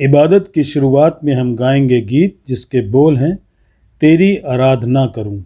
इबादत की शुरुआत में हम गाएंगे गीत जिसके बोल हैं, तेरी आराधना करूं।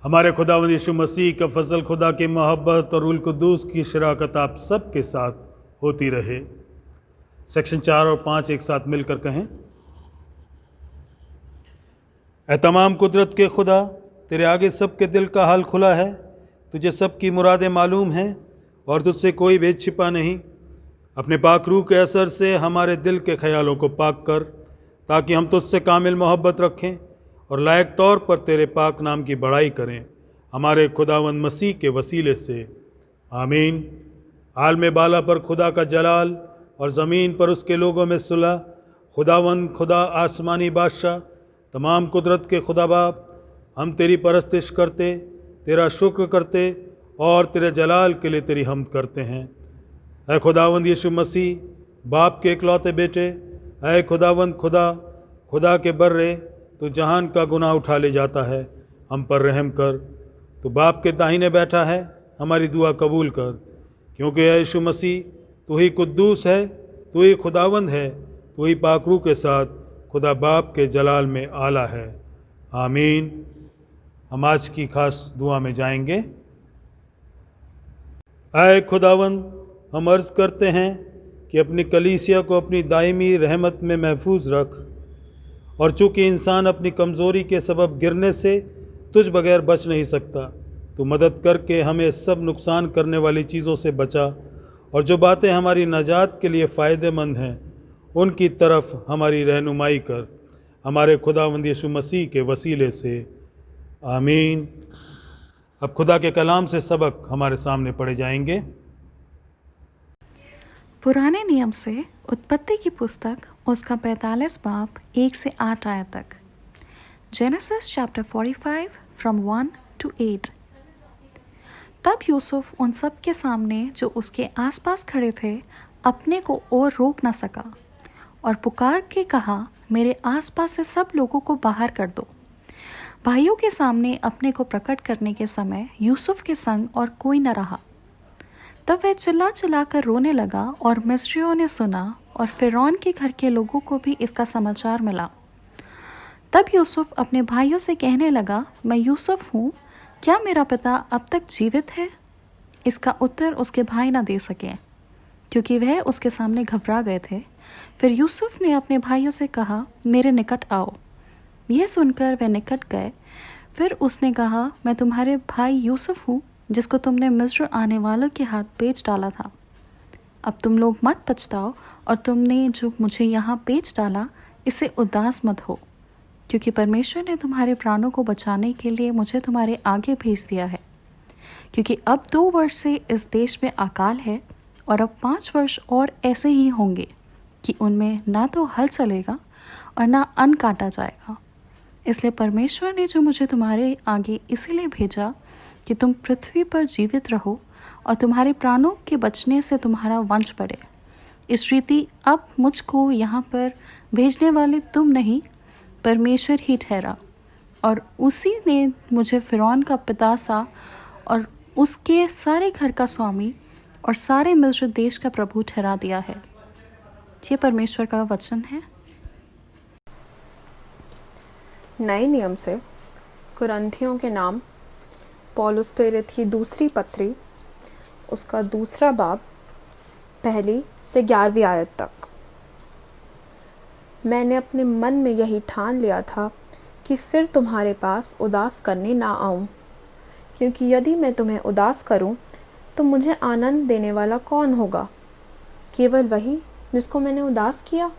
हमारे खुदावंद यीशु मसीह का फजल, खुदा की मोहब्बत और रूहुल कुद्दूस की शराकत आप सब के साथ होती रहे। सेक्शन 4 और 5 एक साथ मिलकर कहें। ऐ तमाम कुदरत के खुदा, तेरे आगे सब के दिल का हाल खुला है, तुझे सब की मुरादें मालूम हैं और तुझसे कोई भेद छिपा नहीं। अपने पाक रूह के असर से हमारे दिल के ख्यालों को पाक कर, ताकि हम तुझसे कामिल मोहब्बत रखें और लायक तौर पर तेरे पाक नाम की बड़ाई करें, हमारे खुदावंद मसीह के वसीले से। आमीन। आलम बाला पर खुदा का जलाल और ज़मीन पर उसके लोगों में सुलह। खुदावंद खुदा आसमानी बादशाह, तमाम कुदरत के खुदा बाप, हम तेरी परस्तिश करते, तेरा शुक्र करते और तेरे जलाल के लिए तेरी हमद करते हैं। ऐ खुदावंद यीशु मसीह, बाप के इकलौते बेटे, ऐ खुदावंद खुदा के बर्रे, तो जहान का गुनाह उठा ले जाता है, हम पर रहम कर। तो बाप के दाहिने बैठा है, हमारी दुआ कबूल कर, क्योंकि ऐ यीशु मसीह तू ही कुद्दूस है, तू ही खुदावंद है, तू ही पाकरू के साथ खुदा बाप के जलाल में आला है। आमीन। हम आज की खास दुआ में जाएंगे। ऐ खुदावंद, हम अर्ज़ करते हैं कि अपनी कलीसिया को अपनी दायमी रहमत में महफूज रख, और चूँकि इंसान अपनी कमज़ोरी के सबब गिरने से तुझ बगैर बच नहीं सकता, तो मदद करके हमें सब नुकसान करने वाली चीज़ों से बचा, और जो बातें हमारी नजात के लिए फ़ायदेमंद हैं उनकी तरफ हमारी रहनुमाई कर, हमारे खुदावंद यीशु मसीह के वसीले से। आमीन। अब खुदा के कलाम से सबक हमारे सामने पढ़े जाएंगे। पुराने नियम से उत्पत्ति की पुस्तक, उसका 45 बाब 1 से 8 आयत तक। Genesis chapter 45 from 1 to 8। तब यूसुफ उन सब के सामने जो उसके आसपास खड़े थे अपने को और रोक न सका, और पुकार के कहा, मेरे आसपास से सब लोगों को बाहर कर दो। भाइयों के सामने अपने को प्रकट करने के समय यूसुफ के संग और कोई न रहा। तब वह चिल्ला चिल्ला कर रोने लगा, और मिस्रियों ने सुना, और फिरौन के घर के लोगों को भी इसका समाचार मिला। तब यूसुफ अपने भाइयों से कहने लगा, मैं यूसुफ हूँ, क्या मेरा पिता अब तक जीवित है? इसका उत्तर उसके भाई न दे सके, क्योंकि वह उसके सामने घबरा गए थे। फिर यूसुफ ने अपने भाइयों से कहा, मेरे निकट आओ। यह सुनकर वे निकट गए। फिर उसने कहा, मैं तुम्हारे भाई यूसुफ हूँ, जिसको तुमने मिस्र आने वालों के हाथ बेच डाला था। अब तुम लोग मत पछताओ, और तुमने जो मुझे यहाँ बेच डाला, इससे उदास मत हो, क्योंकि परमेश्वर ने तुम्हारे प्राणों को बचाने के लिए मुझे तुम्हारे आगे भेज दिया है। क्योंकि अब 2 वर्ष से इस देश में अकाल है, और अब 5 वर्ष और ऐसे ही होंगे कि उनमें ना तो हल चलेगा और ना अन्न काटा जाएगा। इसलिए परमेश्वर ने जो मुझे तुम्हारे आगे इसीलिए भेजा कि तुम पृथ्वी पर जीवित रहो, और तुम्हारे प्राणों के बचने से तुम्हारा वंश बढ़े। इस रीति अब मुझको यहाँ पर भेजने वाले तुम नहीं, परमेश्वर ही ठहरा, और उसी ने मुझे फिरौन का पिता सा और उसके सारे घर का स्वामी और सारे मिस्र देश का प्रभु ठहरा दिया है। ये परमेश्वर का वचन है। नए नियम से कुरिन्थियों के नाम पौलुस प्रेरित की दूसरी पत्री, उसका 2 बाब 1 से 11 आयत तक। मैंने अपने मन में यही ठान लिया था कि फिर तुम्हारे पास उदास करने ना आऊं, क्योंकि यदि मैं तुम्हें उदास करूं तो मुझे आनंद देने वाला कौन होगा? केवल वही जिसको मैंने उदास किया।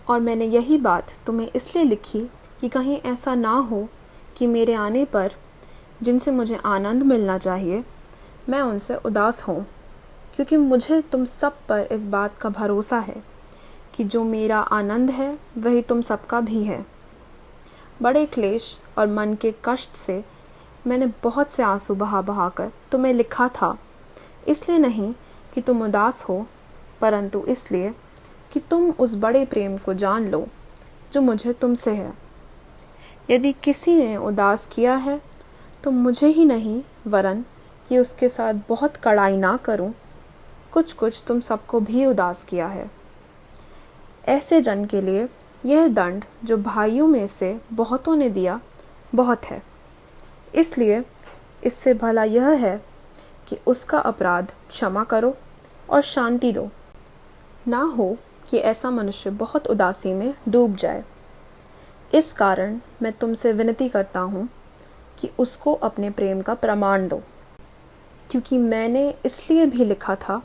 और मैंने यही बात तुम्हें इसलिए लिखी कि कहीं ऐसा ना हो कि मेरे आने पर जिनसे मुझे आनंद मिलना चाहिए, मैं उनसे उदास हूँ, क्योंकि मुझे तुम सब पर इस बात का भरोसा है कि जो मेरा आनंद है वही तुम सबका भी है। बड़े क्लेश और मन के कष्ट से मैंने बहुत से आंसू बहा कर तुम्हें लिखा था, इसलिए नहीं कि तुम उदास हो, परंतु इसलिए कि तुम उस बड़े प्रेम को जान लो जो मुझे तुमसे है। यदि किसी ने उदास किया है तो मुझे ही नहीं, वरन कि उसके साथ बहुत कड़ाई ना करूं, कुछ कुछ तुम सबको भी उदास किया है। ऐसे जन के लिए यह दंड जो भाइयों में से बहुतों ने दिया बहुत है। इसलिए इससे भला यह है कि उसका अपराध क्षमा करो और शांति दो, ना हो कि ऐसा मनुष्य बहुत उदासी में डूब जाए। इस कारण मैं तुमसे विनती करता हूँ कि उसको अपने प्रेम का प्रमाण दो। क्योंकि मैंने इसलिए भी लिखा था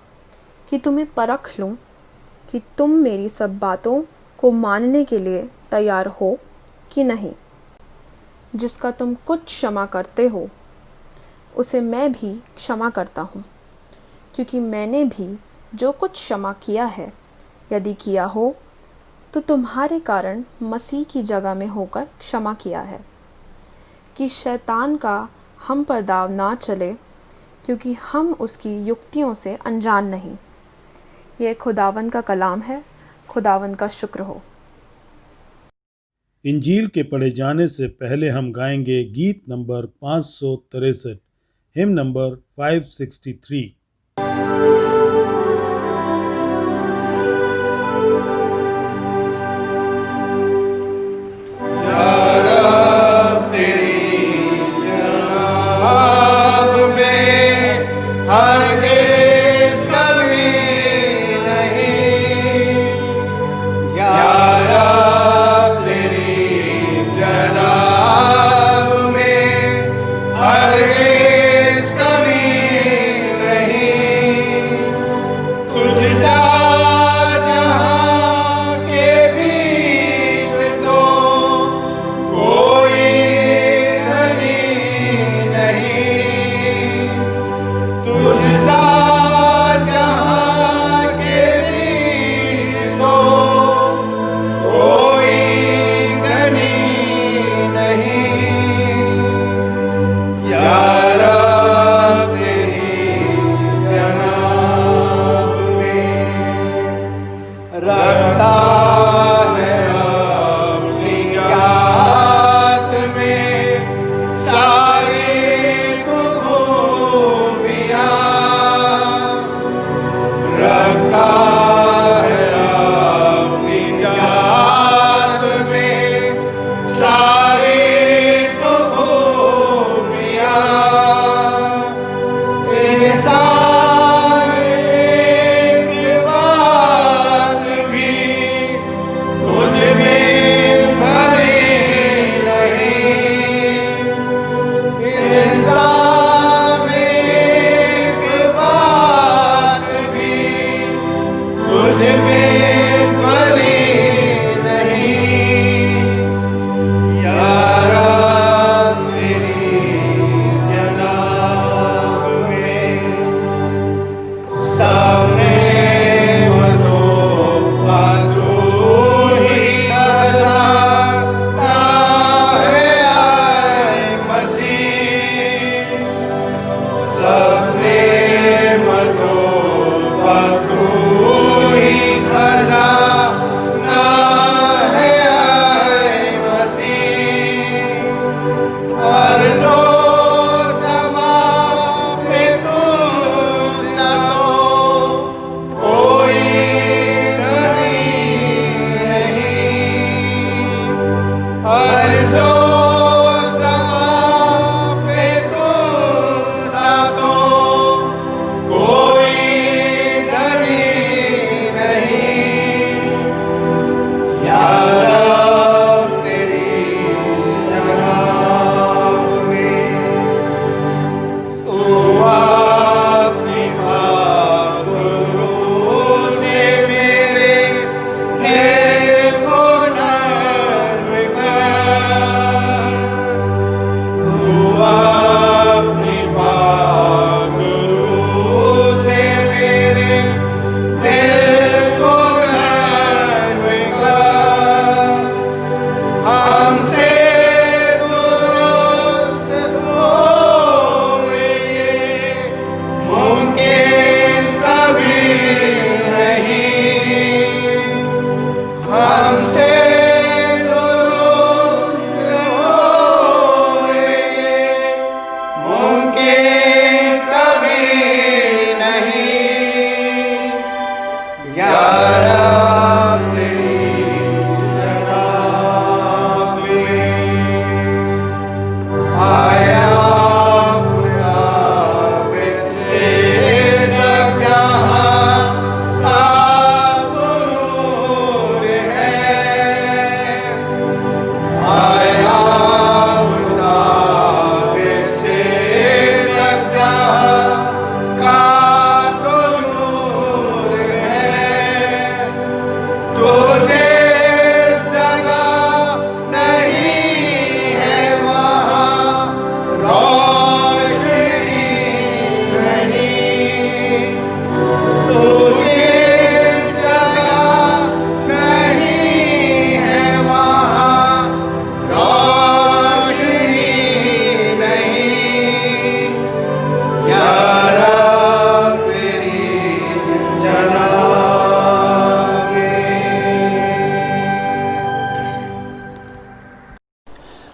कि तुम्हें परख लूं कि तुम मेरी सब बातों को मानने के लिए तैयार हो कि नहीं। जिसका तुम कुछ क्षमा करते हो उसे मैं भी क्षमा करता हूँ, क्योंकि मैंने भी जो कुछ क्षमा किया है, यदि किया हो तो तुम्हारे कारण मसीह की जगह में होकर क्षमा किया है, कि शैतान का हम पर दाव ना चले, क्योंकि हम उसकी युक्तियों से अनजान नहीं। यह खुदावन का कलाम है। खुदावन का शुक्र हो। इंजील के पढ़े जाने से पहले हम गाएंगे गीत नंबर 563, हिम नंबर 563।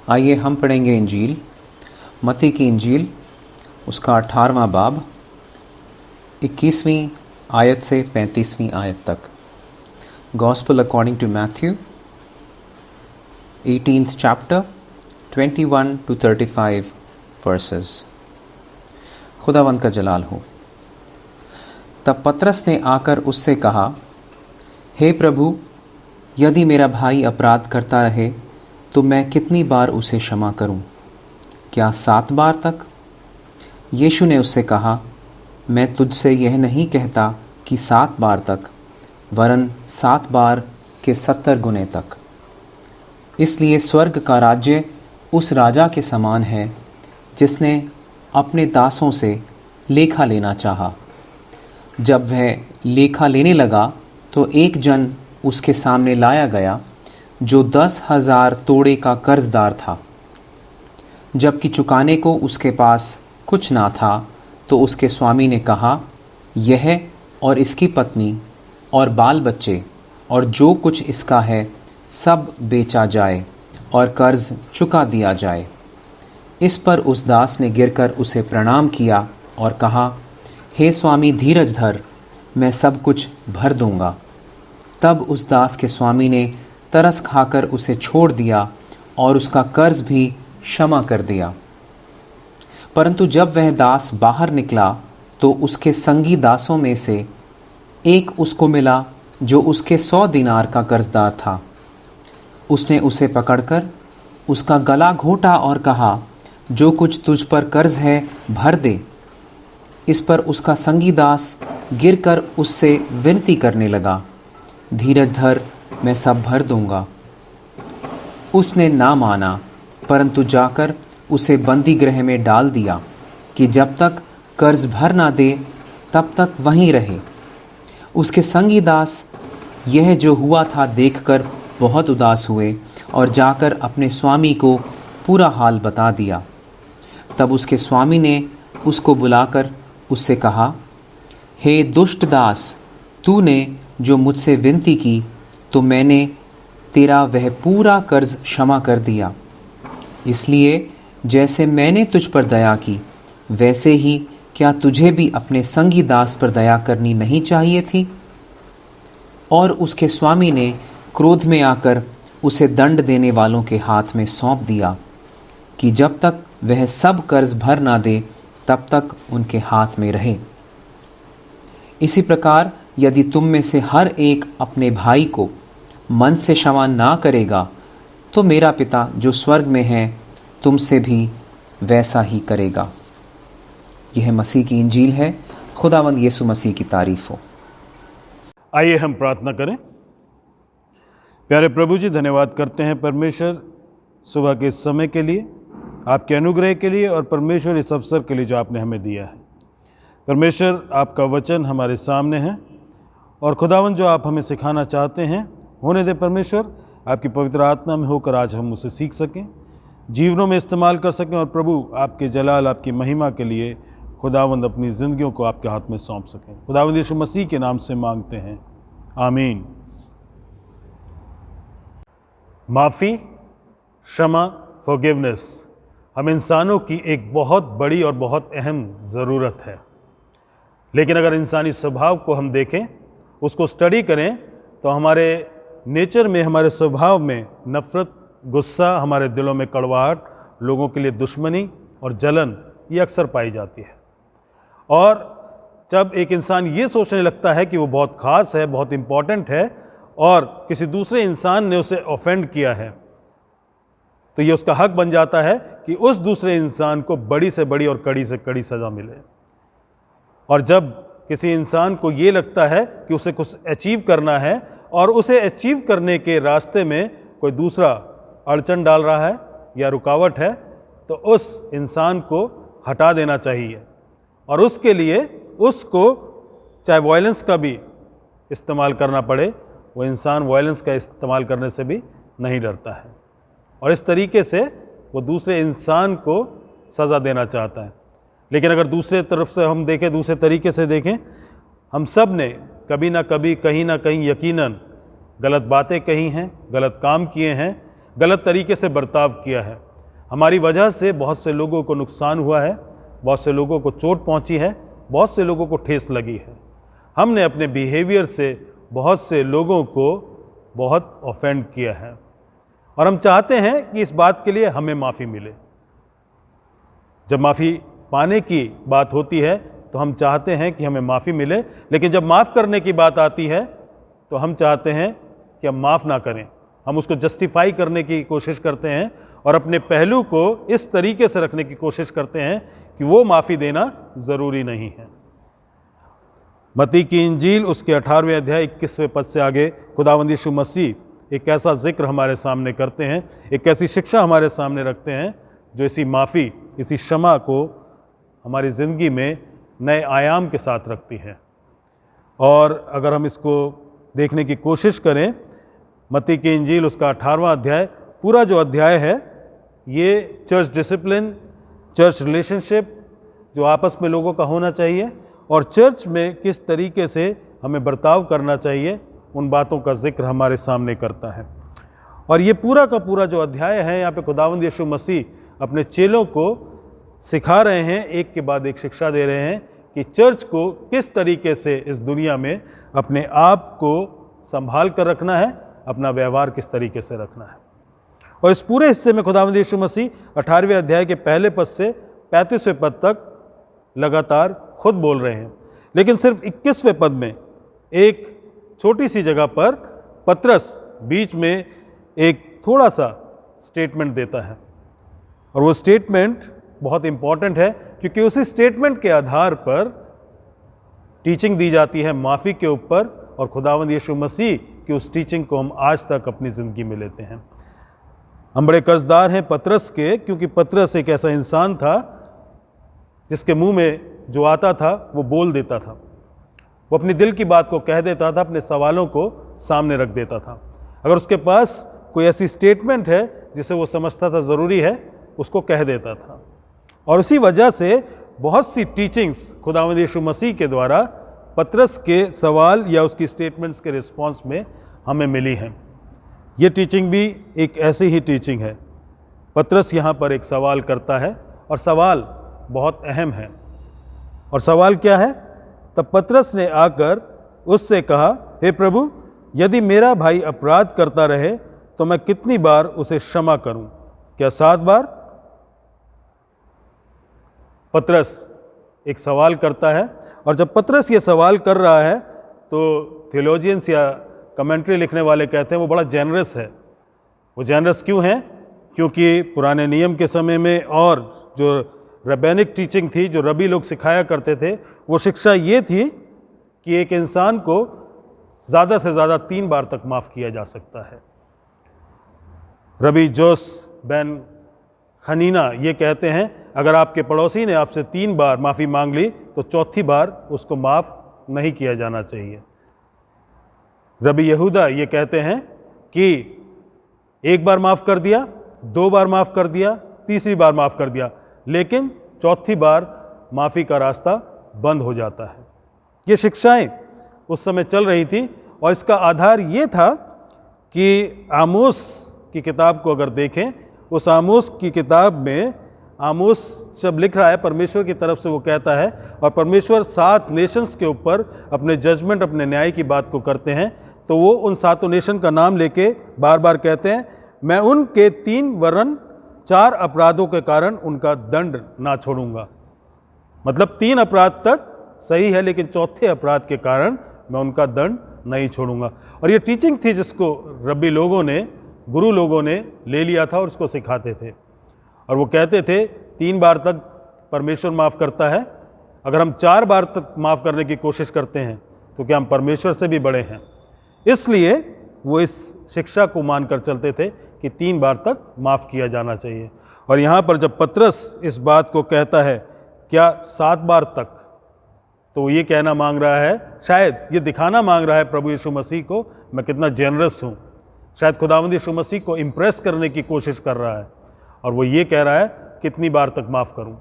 आइए हम पढ़ेंगे इंजील, मत्ती की इंजील, उसका 18वां बाब, 21वीं आयत से 35वीं आयत तक। Gospel according to Matthew, 18th chapter, 21 to 35 verses। खुदावंद का जलाल हो। तब पतरस ने आकर उससे कहा, हे प्रभु, यदि मेरा भाई अपराध करता रहे तो मैं कितनी बार उसे क्षमा करूं? क्या 7 बार तक? यीशु ने उससे कहा, मैं तुझसे यह नहीं कहता कि 7 बार तक, वरन 7 बार के 70 गुने तक। इसलिए स्वर्ग का राज्य उस राजा के समान है जिसने अपने दासों से लेखा लेना चाहा। जब वह लेखा लेने लगा तो एक जन उसके सामने लाया गया जो 10,000 तोड़े का कर्जदार था। जबकि चुकाने को उसके पास कुछ ना था तो उसके स्वामी ने कहा, यह और इसकी पत्नी और बाल बच्चे और जो कुछ इसका है सब बेचा जाए और कर्ज चुका दिया जाए। इस पर उस दास ने गिरकर उसे प्रणाम किया और कहा, हे स्वामी, धीरज धर, मैं सब कुछ भर दूंगा। तब उस दास के स्वामी ने तरस खाकर उसे छोड़ दिया और उसका कर्ज भी क्षमा कर दिया। परंतु जब वह दास बाहर निकला तो उसके संगी दासों में से एक उसको मिला जो उसके 100 दीनार का कर्जदार था। उसने उसे पकड़कर उसका गला घोंटा और कहा, जो कुछ तुझ पर कर्ज है भर दे। इस पर उसका संगी दास गिरकर उससे विनती करने लगा, धीरज धर, मैं सब भर दूंगा। उसने ना माना, परंतु जाकर उसे बंदी गृह में डाल दिया कि जब तक कर्ज भर ना दे तब तक वहीं रहे। उसके संगी दास यह जो हुआ था देखकर बहुत उदास हुए और जाकर अपने स्वामी को पूरा हाल बता दिया। तब उसके स्वामी ने उसको बुलाकर उससे कहा, हे दुष्ट दास, तूने जो मुझसे विनती की तो मैंने तेरा वह पूरा कर्ज क्षमा कर दिया। इसलिए जैसे मैंने तुझ पर दया की, वैसे ही क्या तुझे भी अपने संगी दास पर दया करनी नहीं चाहिए थी? और उसके स्वामी ने क्रोध में आकर उसे दंड देने वालों के हाथ में सौंप दिया कि जब तक वह सब कर्ज भर ना दे तब तक उनके हाथ में रहे। इसी प्रकार यदि तुम में से हर एक अपने भाई को मन से क्षमा ना करेगा तो मेरा पिता जो स्वर्ग में है तुमसे भी वैसा ही करेगा। यह मसीह की इंजील है। खुदावंद यीशु मसीह की तारीफ हो। आइए हम प्रार्थना करें। प्यारे प्रभु जी, धन्यवाद करते हैं परमेश्वर सुबह के इस समय के लिए, आपके अनुग्रह के लिए और परमेश्वर इस अवसर के लिए जो आपने हमें दिया है। परमेश्वर, आपका वचन हमारे सामने है और खुदावंद जो आप हमें सिखाना चाहते हैं होने दे परमेश्वर, आपकी पवित्र आत्मा में होकर आज हम उसे सीख सकें, जीवनों में इस्तेमाल कर सकें और प्रभु आपके जलाल, आपकी महिमा के लिए खुदावंद अपनी ज़िंदगियों को आपके हाथ में सौंप सकें। खुदावंद यीशु मसीह के नाम से मांगते हैं, आमीन। माफ़ी, क्षमा, फॉरगिवनेस हम इंसानों की एक बहुत बड़ी और बहुत अहम ज़रूरत है। लेकिन अगर इंसानी स्वभाव को हम देखें, उसको स्टडी करें, तो हमारे नेचर में, हमारे स्वभाव में नफ़रत, गुस्सा, हमारे दिलों में कड़वाहट, लोगों के लिए दुश्मनी और जलन ये अक्सर पाई जाती है। और जब एक इंसान ये सोचने लगता है कि वो बहुत ख़ास है, बहुत इम्पॉर्टेंट है और किसी दूसरे इंसान ने उसे ऑफेंड किया है, तो ये उसका हक बन जाता है कि उस दूसरे इंसान को बड़ी से बड़ी और कड़ी से कड़ी सज़ा मिले। और जब किसी इंसान को ये लगता है कि उसे कुछ अचीव करना है और उसे अचीव करने के रास्ते में कोई दूसरा अड़चन डाल रहा है या रुकावट है, तो उस इंसान को हटा देना चाहिए और उसके लिए उसको चाहे वायलेंस का भी इस्तेमाल करना पड़े, वो इंसान वायलेंस का इस्तेमाल करने से भी नहीं डरता है और इस तरीके से वो दूसरे इंसान को सज़ा देना चाहता है। लेकिन अगर दूसरे तरफ से हम देखें, दूसरे तरीके से देखें, हम सब ने कभी ना कभी, कहीं ना कहीं यकीनन गलत बातें कही हैं, गलत काम किए हैं, गलत तरीके से बर्ताव किया है। हमारी वजह से बहुत से लोगों को नुकसान हुआ है, बहुत से लोगों को चोट पहुंची है, बहुत से लोगों को ठेस लगी है। हमने अपने बिहेवियर से बहुत से लोगों को बहुत ऑफेंड किया है और हम चाहते हैं कि इस बात के लिए हमें माफ़ी मिले। जब माफ़ी पाने की बात होती है तो हम चाहते हैं कि हमें माफ़ी मिले, लेकिन जब माफ़ करने की बात आती है तो हम चाहते हैं कि हम माफ़ ना करें। हम उसको जस्टिफाई करने की कोशिश करते हैं और अपने पहलू को इस तरीके से रखने की कोशिश करते हैं कि वो माफ़ी देना ज़रूरी नहीं है। मत्ती की इंजील उसके 18वें अध्याय 21वें पद से आगे खुदावंद यीशु मसीह एक ऐसा जिक्र हमारे सामने करते हैं, एक ऐसी शिक्षा हमारे सामने रखते हैं जो इसी माफ़ी, इसी क्षमा को हमारी ज़िंदगी में नए आयाम के साथ रखती है। और अगर हम इसको देखने की कोशिश करें, मत्ती की इंजील उसका 18वां अध्याय, पूरा जो अध्याय है ये चर्च डिसिप्लिन, चर्च रिलेशनशिप जो आपस में लोगों का होना चाहिए और चर्च में किस तरीके से हमें बर्ताव करना चाहिए, उन बातों का जिक्र हमारे सामने करता है। और ये पूरा का पूरा जो अध्याय है, यहाँ पे खुदावंद यीशु मसीह अपने चेलों को सिखा रहे हैं, एक के बाद एक शिक्षा दे रहे हैं कि चर्च को किस तरीके से इस दुनिया में अपने आप को संभाल कर रखना है, अपना व्यवहार किस तरीके से रखना है। और इस पूरे हिस्से में खुदावंद यीशु मसीह 18वें अध्याय के पहले पद से 35वें पद तक लगातार खुद बोल रहे हैं, लेकिन सिर्फ 21वें पद में एक छोटी सी जगह पर पतरस बीच में एक थोड़ा सा स्टेटमेंट देता है और वो स्टेटमेंट बहुत इंपॉर्टेंट है क्योंकि उसी स्टेटमेंट के आधार पर टीचिंग दी जाती है माफ़ी के ऊपर और खुदावंद यीशु मसीह की उस टीचिंग को हम आज तक अपनी ज़िंदगी में लेते हैं। हम बड़े कर्जदार हैं पतरस के, क्योंकि पतरस एक ऐसा इंसान था जिसके मुंह में जो आता था वो बोल देता था, वो अपनी दिल की बात को कह देता था, अपने सवालों को सामने रख देता था। अगर उसके पास कोई ऐसी स्टेटमेंट है जिसे वो समझता था ज़रूरी है, उसको कह देता था। और उसी वजह से बहुत सी टीचिंग्स खुदावंद यीशु मसीह के द्वारा पतरस के सवाल या उसकी स्टेटमेंट्स के रिस्पॉन्स में हमें मिली हैं। ये टीचिंग भी एक ऐसी ही टीचिंग है। पतरस यहाँ पर एक सवाल करता है और सवाल बहुत अहम है। और सवाल क्या है? तब पतरस ने आकर उससे कहा, हे प्रभु, यदि मेरा भाई अपराध करता रहे तो मैं कितनी बार उसे क्षमा करूं? क्या 7 बार? पतरस एक सवाल करता है और जब पतरस ये सवाल कर रहा है तो थियोलॉजियंस या कमेंट्री लिखने वाले कहते हैं वो बड़ा जेनरस है। वो जेनरस क्यों है? क्योंकि पुराने नियम के समय में और जो रबैनिक टीचिंग थी, जो रबी लोग सिखाया करते थे, वो शिक्षा ये थी कि एक इंसान को ज़्यादा से ज़्यादा 3 बार तक माफ़ किया जा सकता है। रबी जोस बेन खनीना ये कहते हैं, अगर आपके पड़ोसी ने आपसे 3 बार माफ़ी मांग ली तो चौथी बार उसको माफ़ नहीं किया जाना चाहिए। रबी यहूदा ये कहते हैं कि 1 बार माफ़ कर दिया, 2 बार माफ़ कर दिया, तीसरी बार माफ़ कर दिया, लेकिन चौथी बार माफ़ी का रास्ता बंद हो जाता है। ये शिक्षाएं उस समय चल रही थी और इसका आधार ये था कि आमोस की किताब को अगर देखें, उस आमोस की किताब में आमोस जब लिख रहा है परमेश्वर की तरफ से, वो कहता है और परमेश्वर 7 नेशंस के ऊपर अपने जजमेंट, अपने न्याय की बात को करते हैं, तो वो उन 7 नेशन का नाम लेके बार बार कहते हैं, मैं उनके 3 वरन 4 अपराधों के कारण उनका दंड ना छोड़ूंगा। मतलब 3 अपराध तक सही है, लेकिन चौथे अपराध के कारण मैं उनका दंड नहीं छोड़ूंगा। और ये टीचिंग थी जिसको रब्बी लोगों ने, गुरु लोगों ने ले लिया था और उसको सिखाते थे। और वो कहते थे 3 बार तक परमेश्वर माफ़ करता है, अगर हम 4 बार तक माफ़ करने की कोशिश करते हैं तो क्या हम परमेश्वर से भी बड़े हैं? इसलिए वो इस शिक्षा को मानकर चलते थे कि 3 बार तक माफ़ किया जाना चाहिए। और यहाँ पर जब पतरस इस बात को कहता है क्या 7 बार तक, तो ये कहना मांग रहा है, शायद ये दिखाना मांग रहा है प्रभु यीशु मसीह को मैं कितना जेनरस हूँ। शायद खुदावंद यीशु मसीह को इम्प्रेस करने की कोशिश कर रहा है और वो ये कह रहा है कितनी बार तक माफ़ करूँ।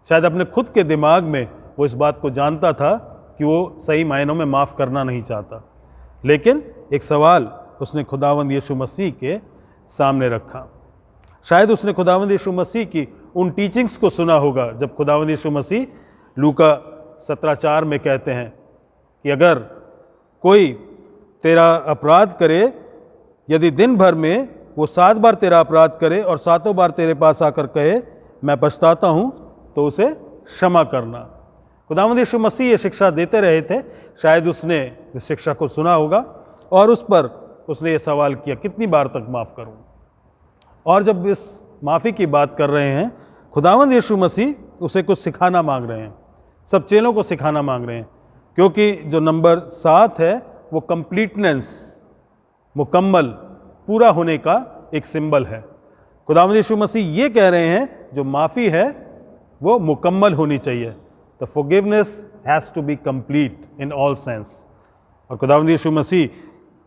शायद अपने खुद के दिमाग में वो इस बात को जानता था कि वो सही मायनों में माफ़ करना नहीं चाहता, लेकिन एक सवाल उसने खुदावंद यीशु मसीह के सामने रखा। शायद उसने खुदावंद यीशु मसीह की उन टीचिंग्स को सुना होगा जब खुदावंद यीशु मसीह लूका 17:4 में कहते हैं कि अगर कोई तेरा अपराध करे, यदि दिन भर में वो 7 बार तेरा अपराध करे और 7 बार तेरे पास आकर कहे मैं पछताता हूँ, तो उसे क्षमा करना। खुदावंद यीशु मसीह ये शिक्षा देते रहे थे। शायद उसने इस शिक्षा को सुना होगा और उस पर उसने ये सवाल किया, कितनी बार तक माफ़ करूँ। और जब इस माफ़ी की बात कर रहे हैं, खुदावंद यीशु मसीह उसे कुछ सिखाना मांग रहे हैं, सब चेलों को सिखाना मांग रहे हैं, क्योंकि जो नंबर 7 है वो कंप्लीटनेस, मुकम्मल, पूरा होने का एक सिंबल है। खुदावंद यीशु मसीह ये कह रहे हैं जो माफ़ी है वो मुकम्मल होनी चाहिए। The forgiveness has to be complete in all sense. और खुदावंद यीशु मसीह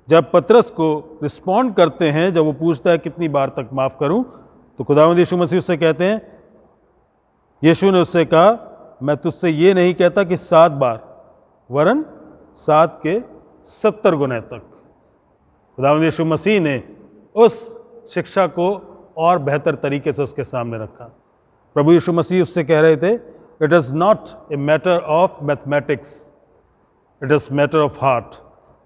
जब पतरस को रिस्पॉन्ड करते हैं, जब वो पूछता है कितनी बार तक माफ़ करूं, तो खुदावंद यीशु मसीह उससे कहते हैं, यीशु ने उससे कहा मैं तुझसे ये नहीं कहता कि 7 बार, वरन 7 के 70 गुने तक। खुदावंद यीशु मसीह ने उस शिक्षा को और बेहतर तरीके से उसके सामने रखा। प्रभु यीशु मसीह उससे कह रहे थे, it is not a matter of mathematics, it is matter of heart.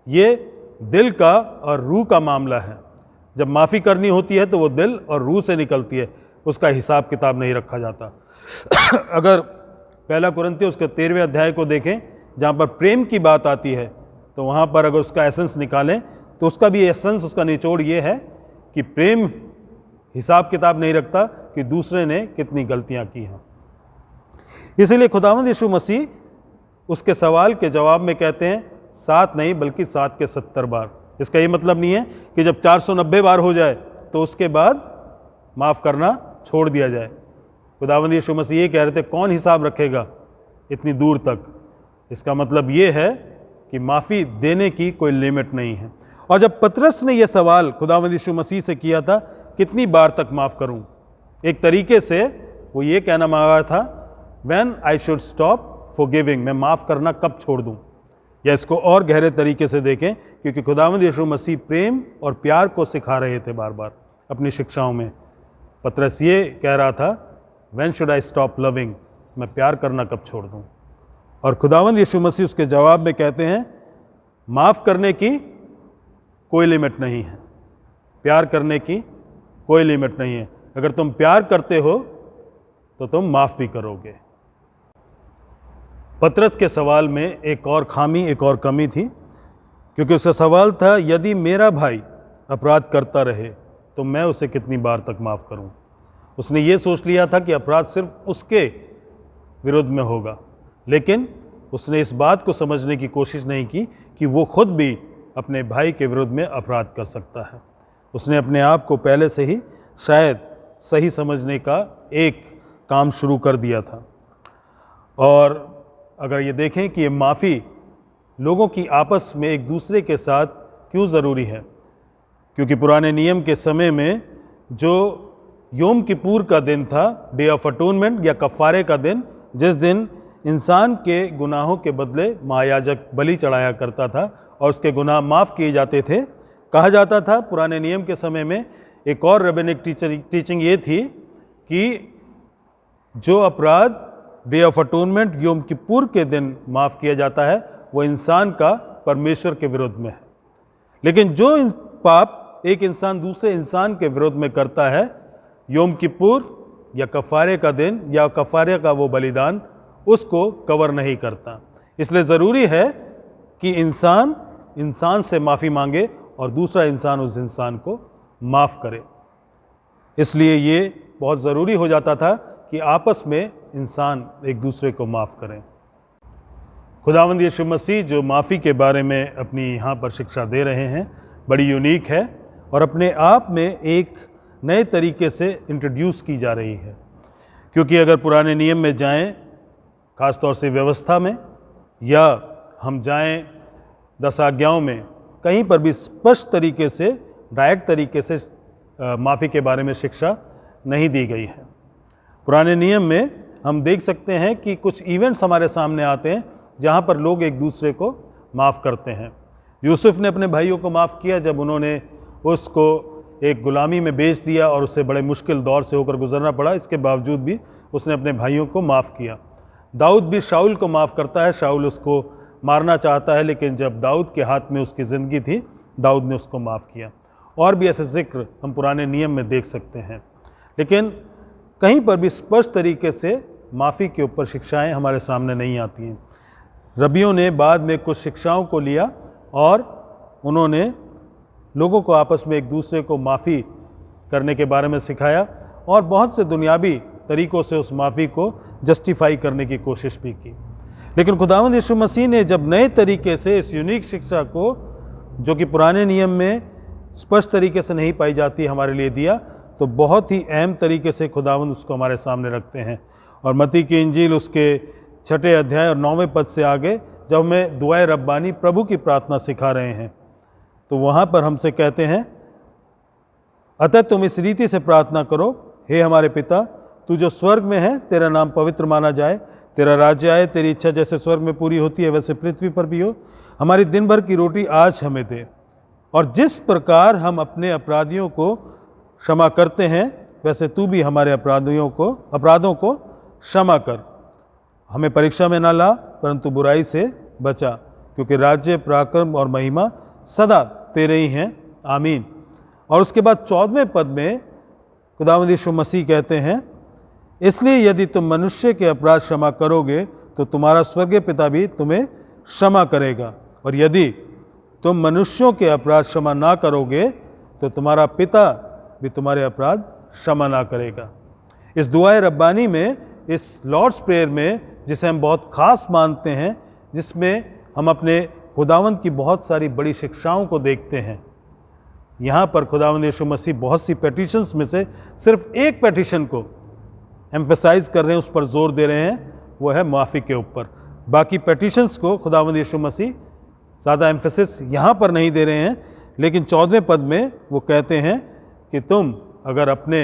ये दिल का और रूह का मामला है। जब माफ़ी करनी होती है तो वो दिल और रूह से निकलती है, उसका हिसाब किताब नहीं रखा जाता। अगर पहला कुरिन्थियों उसके 13वें अध्याय को देखें, जहाँ पर प्रेम की बात आती है, तो वहाँ पर अगर उसका एसेंस निकालें तो उसका भी एसेंस, उसका निचोड़ ये है कि प्रेम हिसाब किताब नहीं रखता कि दूसरे ने कितनी गलतियाँ की हैं। इसीलिए खुदावंद यीशु मसीह उसके सवाल के जवाब में कहते हैं 7 नहीं बल्कि 7 के 70 बार। इसका ये मतलब नहीं है कि जब 490 बार हो जाए तो उसके बाद माफ़ करना छोड़ दिया जाए। खुदावंद यीशु मसीह ये कह रहे थे, कौन हिसाब रखेगा इतनी दूर तक। इसका मतलब ये है कि माफ़ी देने की कोई लिमिट नहीं है। और जब पतरस ने यह सवाल खुदावंद यीशु मसीह से किया था, कितनी बार तक माफ़ करूं, एक तरीके से वो ये कहना मांगा था, when I should stop forgiving, मैं माफ़ करना कब छोड़ दूं। या इसको और गहरे तरीके से देखें, क्योंकि खुदावंद यीशु मसीह प्रेम और प्यार को सिखा रहे थे बार बार अपनी शिक्षाओं में। पतरस ये कह रहा था, when should I stop loving, मैं प्यार करना कब छोड़ दूं। और खुदावंद यीशु मसीह उसके जवाब में कहते हैं, माफ़ करने की कोई लिमिट नहीं है, प्यार करने की कोई लिमिट नहीं है। अगर तुम प्यार करते हो तो तुम माफ़ भी करोगे। पतरस के सवाल में एक और खामी, एक और कमी थी, क्योंकि उसका सवाल था, यदि मेरा भाई अपराध करता रहे तो मैं उसे कितनी बार तक माफ़ करूं। उसने ये सोच लिया था कि अपराध सिर्फ उसके विरुद्ध में होगा, लेकिन उसने इस बात को समझने की कोशिश नहीं की कि वो खुद भी अपने भाई के विरुद्ध में अपराध कर सकता है। उसने अपने आप को पहले से ही शायद सही समझने का एक काम शुरू कर दिया था। और अगर ये देखें कि ये माफ़ी लोगों की आपस में एक दूसरे के साथ क्यों ज़रूरी है, क्योंकि पुराने नियम के समय में जो योम किप्पूर का दिन था, डे ऑफ अटोनमेंट या कफ़ारे का दिन, जिस दिन इंसान के गुनाहों के बदले महायाजक बलि चढ़ाया करता था और उसके गुनाह माफ़ किए जाते थे। कहा जाता था पुराने नियम के समय में, एक और रेबेनिक टीचिंग ये थी कि जो अपराध डे ऑफ अटोनमेंट योम किप्पूर के दिन माफ़ किया जाता है वो इंसान का परमेश्वर के विरुद्ध में है। लेकिन जो पाप एक इंसान दूसरे इंसान के विरुद्ध में करता है, योम किप्पूर या कफ़ारे का दिन या कफ़ारे का वो बलिदान उसको कवर नहीं करता। इसलिए ज़रूरी है कि इंसान से माफ़ी मांगे और दूसरा इंसान उस इंसान को माफ़ करे। इसलिए ये बहुत ज़रूरी हो जाता था कि आपस में इंसान एक दूसरे को माफ़ करें। खुदावंद यीशु मसीह जो माफ़ी के बारे में अपनी यहाँ पर शिक्षा दे रहे हैं, बड़ी यूनिक है और अपने आप में एक नए तरीके से इंट्रोड्यूस की जा रही है। क्योंकि अगर पुराने नियम में जाएं, ख़ास तौर से व्यवस्था में, या हम जाएं 10 आज्ञाओं में, कहीं पर भी स्पष्ट तरीके से, डायरेक्ट तरीके से माफ़ी के बारे में शिक्षा नहीं दी गई है। पुराने नियम में हम देख सकते हैं कि कुछ इवेंट्स हमारे सामने आते हैं जहाँ पर लोग एक दूसरे को माफ़ करते हैं। यूसुफ ने अपने भाइयों को माफ़ किया जब उन्होंने उसको एक गुलामी में बेच दिया और उसे बड़े मुश्किल दौर से होकर गुजरना पड़ा, इसके बावजूद भी उसने अपने भाइयों को माफ़ किया। दाऊद भी शाऊल को माफ़ करता है। शाऊल उसको मारना चाहता है, लेकिन जब दाऊद के हाथ में उसकी ज़िंदगी थी, दाऊद ने उसको माफ़ किया। और भी ऐसे जिक्र हम पुराने नियम में देख सकते हैं, लेकिन कहीं पर भी स्पष्ट तरीके से माफ़ी के ऊपर शिक्षाएं हमारे सामने नहीं आती हैं। रबियों ने बाद में कुछ शिक्षाओं को लिया और उन्होंने लोगों को आपस में एक दूसरे को माफ़ी करने के बारे में सिखाया और बहुत से दुनियावी तरीक़ों से उस माफ़ी को जस्टिफाई करने की कोशिश भी की। लेकिन खुदावंद यीशु मसीह ने जब नए तरीके से इस यूनिक शिक्षा को, जो कि पुराने नियम में स्पष्ट तरीके से नहीं पाई जाती, हमारे लिए दिया, तो बहुत ही अहम तरीके से खुदावंद उसको हमारे सामने रखते हैं। और मत्ती की इंजील उसके 6 अध्याय और 9वें पद से आगे जब हमें दुआए रब्बानी प्रभु की प्रार्थना सिखा रहे हैं, तो वहाँ पर हमसे कहते हैं, अतः तुम इस रीति से प्रार्थना करो, हे हमारे पिता, तू जो स्वर्ग में है, तेरा नाम पवित्र माना जाए, तेरा राज्य आए, तेरी इच्छा जैसे स्वर्ग में पूरी होती है वैसे पृथ्वी पर भी हो। हमारी दिन भर की रोटी आज हमें दे, और जिस प्रकार हम अपने अपराधियों को क्षमा करते हैं, वैसे तू भी हमारे अपराधों को क्षमा कर। हमें परीक्षा में ना ला, परंतु बुराई से बचा, क्योंकि राज्य, पराक्रम और महिमा सदा तेरे ही हैं, आमीन। और उसके बाद 14वें पद में खुदावंद यीशु मसीह कहते हैं, इसलिए यदि तुम मनुष्य के अपराध क्षमा करोगे तो तुम्हारा स्वर्गीय पिता भी तुम्हें क्षमा करेगा, और यदि तुम मनुष्यों के अपराध क्षमा ना करोगे तो तुम्हारा पिता भी तुम्हारे अपराध क्षमा ना करेगा। इस दुआए रब्बानी में, इस लॉर्ड्स प्रेयर में, जिसे हम बहुत ख़ास मानते हैं, जिसमें हम अपने खुदावंद की बहुत सारी बड़ी शिक्षाओं को देखते हैं, यहाँ पर खुदावंद यीशु मसीह बहुत सी पेटिशंस में से सिर्फ एक पेटिशन को एम्फेसाइज कर रहे हैं, उस पर जोर दे रहे हैं, वो है माफ़ी के ऊपर। बाकी पेटिशंस को खुदावंद यीशु मसीह ज़्यादा एम्फेसिस यहाँ पर नहीं दे रहे हैं, लेकिन 14वें पद में वो कहते हैं कि तुम अगर अपने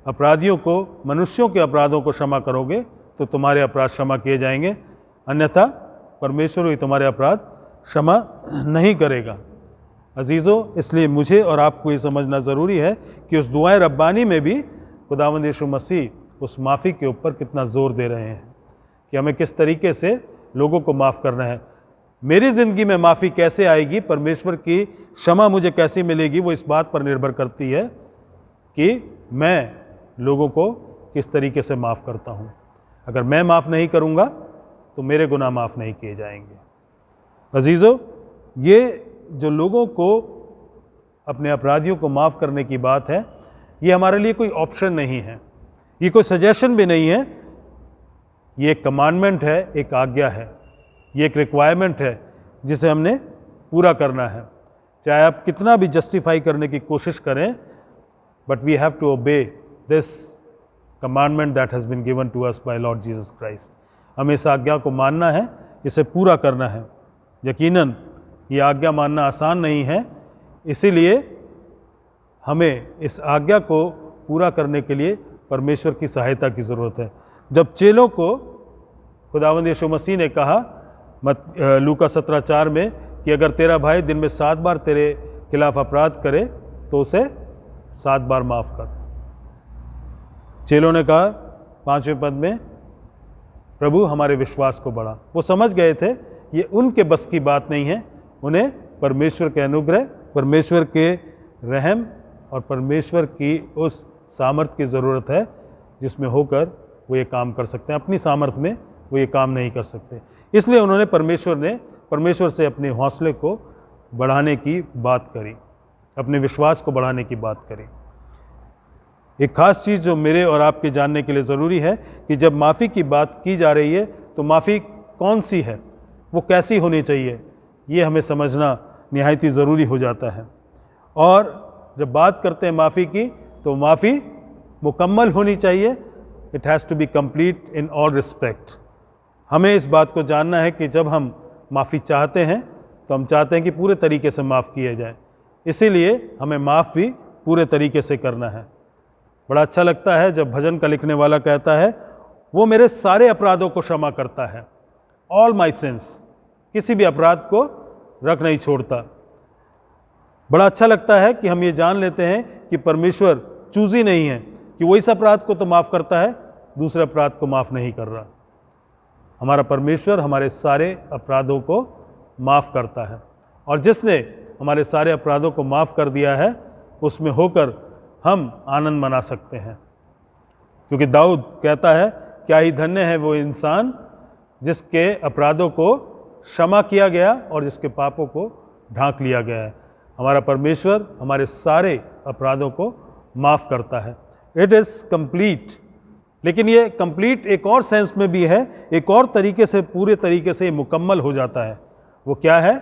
अपराधियों को, मनुष्यों के अपराधों को क्षमा करोगे तो तुम्हारे अपराध क्षमा किए जाएंगे, अन्यथा परमेश्वर भी तुम्हारे अपराध क्षमा नहीं करेगा। अजीज़ों, इसलिए मुझे और आपको ये समझना ज़रूरी है कि उस दुआए रब्बानी में भी खुदावंद यीशु मसीह उस माफ़ी के ऊपर कितना ज़ोर दे रहे हैं कि हमें किस तरीके से लोगों को माफ़ करना है। मेरी ज़िंदगी में माफ़ी कैसे आएगी, परमेश्वर की क्षमा मुझे कैसे मिलेगी, वो इस बात पर निर्भर करती है कि मैं लोगों को किस तरीके से माफ़ करता हूँ। अगर मैं माफ़ नहीं करूँगा तो मेरे गुनाह माफ़ नहीं किए जाएंगे। अजीज़ों, ये जो लोगों को अपने अपराधियों को माफ़ करने की बात है, ये हमारे लिए कोई ऑप्शन नहीं है, ये कोई सजेशन भी नहीं है, ये एक कमांडमेंट है, एक आज्ञा है, ये एक रिक्वायरमेंट है जिसे हमने पूरा करना है। चाहे आप कितना भी जस्टिफाई करने की कोशिश करें, but we have to obey this commandment that has been given to us by Lord Jesus Christ. हमें इस आज्ञा को मानना है, इसे पूरा करना है। यकीनन ये आज्ञा मानना आसान नहीं है, इसीलिए हमें इस आज्ञा को पूरा करने के लिए परमेश्वर की सहायता की ज़रूरत है। जब चेलों को खुदावंद यीशु मसीह ने कहा लूका 17:4 में कि अगर तेरा भाई दिन में 7 बार तेरे खिलाफ अपराध करे तो उसे 7 बार माफ़ कर। चेलों ने कहा 5वें पद में, प्रभु हमारे विश्वास को बढ़ा। वो समझ गए थे ये उनके बस की बात नहीं है, उन्हें परमेश्वर के अनुग्रह, परमेश्वर के रहम और परमेश्वर की उस सामर्थ्य की ज़रूरत है जिसमें होकर वो ये काम कर सकते हैं। अपनी सामर्थ्य में वो ये काम नहीं कर सकते, इसलिए उन्होंने परमेश्वर से अपने हौसले को बढ़ाने की बात करी, अपने विश्वास को बढ़ाने की बात करी। एक ख़ास चीज़ जो मेरे और आपके जानने के लिए ज़रूरी है कि जब माफ़ी की बात की जा रही है तो माफ़ी कौन सी है, वो कैसी होनी चाहिए, ये हमें समझना निहायती ज़रूरी हो जाता है। और जब बात करते हैं माफ़ी की, तो माफ़ी मुकम्मल होनी चाहिए। It has to be complete in all respect. हमें इस बात को जानना है कि जब हम माफ़ी चाहते हैं तो हम चाहते हैं कि पूरे तरीके से माफ़ किया जाए, इसीलिए हमें माफ़ भी पूरे तरीके से करना है। बड़ा अच्छा लगता है जब भजन का लिखने वाला कहता है, वो मेरे सारे अपराधों को क्षमा करता है, ऑल माई सिंस, किसी भी अपराध को रख नहीं छोड़ता। बड़ा अच्छा लगता है कि हम ये जान लेते हैं कि परमेश्वर चूजी नहीं है कि वो इस अपराध को तो माफ़ करता है, दूसरे अपराध को माफ़ नहीं कर रहा। हमारा परमेश्वर हमारे सारे अपराधों को माफ़ करता है, और जिसने हमारे सारे अपराधों को माफ़ कर दिया है उसमें होकर हम आनंद मना सकते हैं। क्योंकि दाऊद कहता है, क्या ही धन्य है वो इंसान जिसके अपराधों को क्षमा किया गया और जिसके पापों को ढांक लिया गया है। हमारा परमेश्वर हमारे सारे अपराधों को माफ़ करता है। It is complete. लेकिन ये कंप्लीट एक और सेंस में भी है, एक और तरीके से, पूरे तरीके से मुकम्मल हो जाता है। वो क्या है?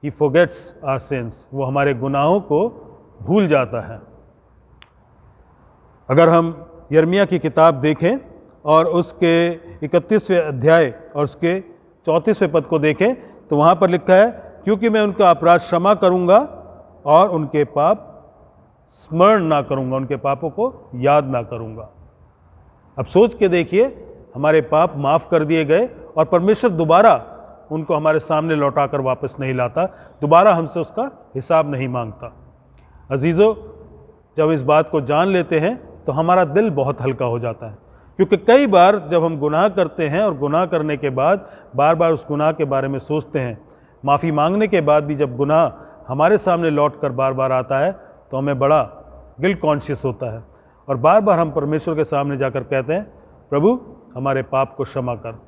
He forgets our sins। वो हमारे गुनाहों को भूल जाता है। अगर हम यिर्मयाह की किताब देखें और उसके 31वें अध्याय और उसके 34वें पद को देखें तो वहाँ पर लिखा है, क्योंकि मैं उनका अपराध क्षमा करूँगा और उनके पाप स्मरण ना करूँगा, उनके पापों को याद ना करूँगा। अब सोच के देखिए, हमारे पाप माफ़ कर दिए गए और परमेश्वर दोबारा उनको हमारे सामने लौटाकर वापस नहीं लाता, दोबारा हमसे उसका हिसाब नहीं मांगता। अजीज़ों, जब इस बात को जान लेते हैं तो हमारा दिल बहुत हल्का हो जाता है। क्योंकि कई बार जब हम गुनाह करते हैं और गुनाह करने के बाद बार बार उस गुनाह के बारे में सोचते हैं, माफ़ी मांगने के बाद भी जब गुनाह हमारे सामने लौट कर बार बार आता है तो हमें बड़ा गिल्ट कॉन्शियस होता है, और बार बार हम परमेश्वर के सामने जाकर कहते हैं, प्रभु हमारे पाप को क्षमा कर।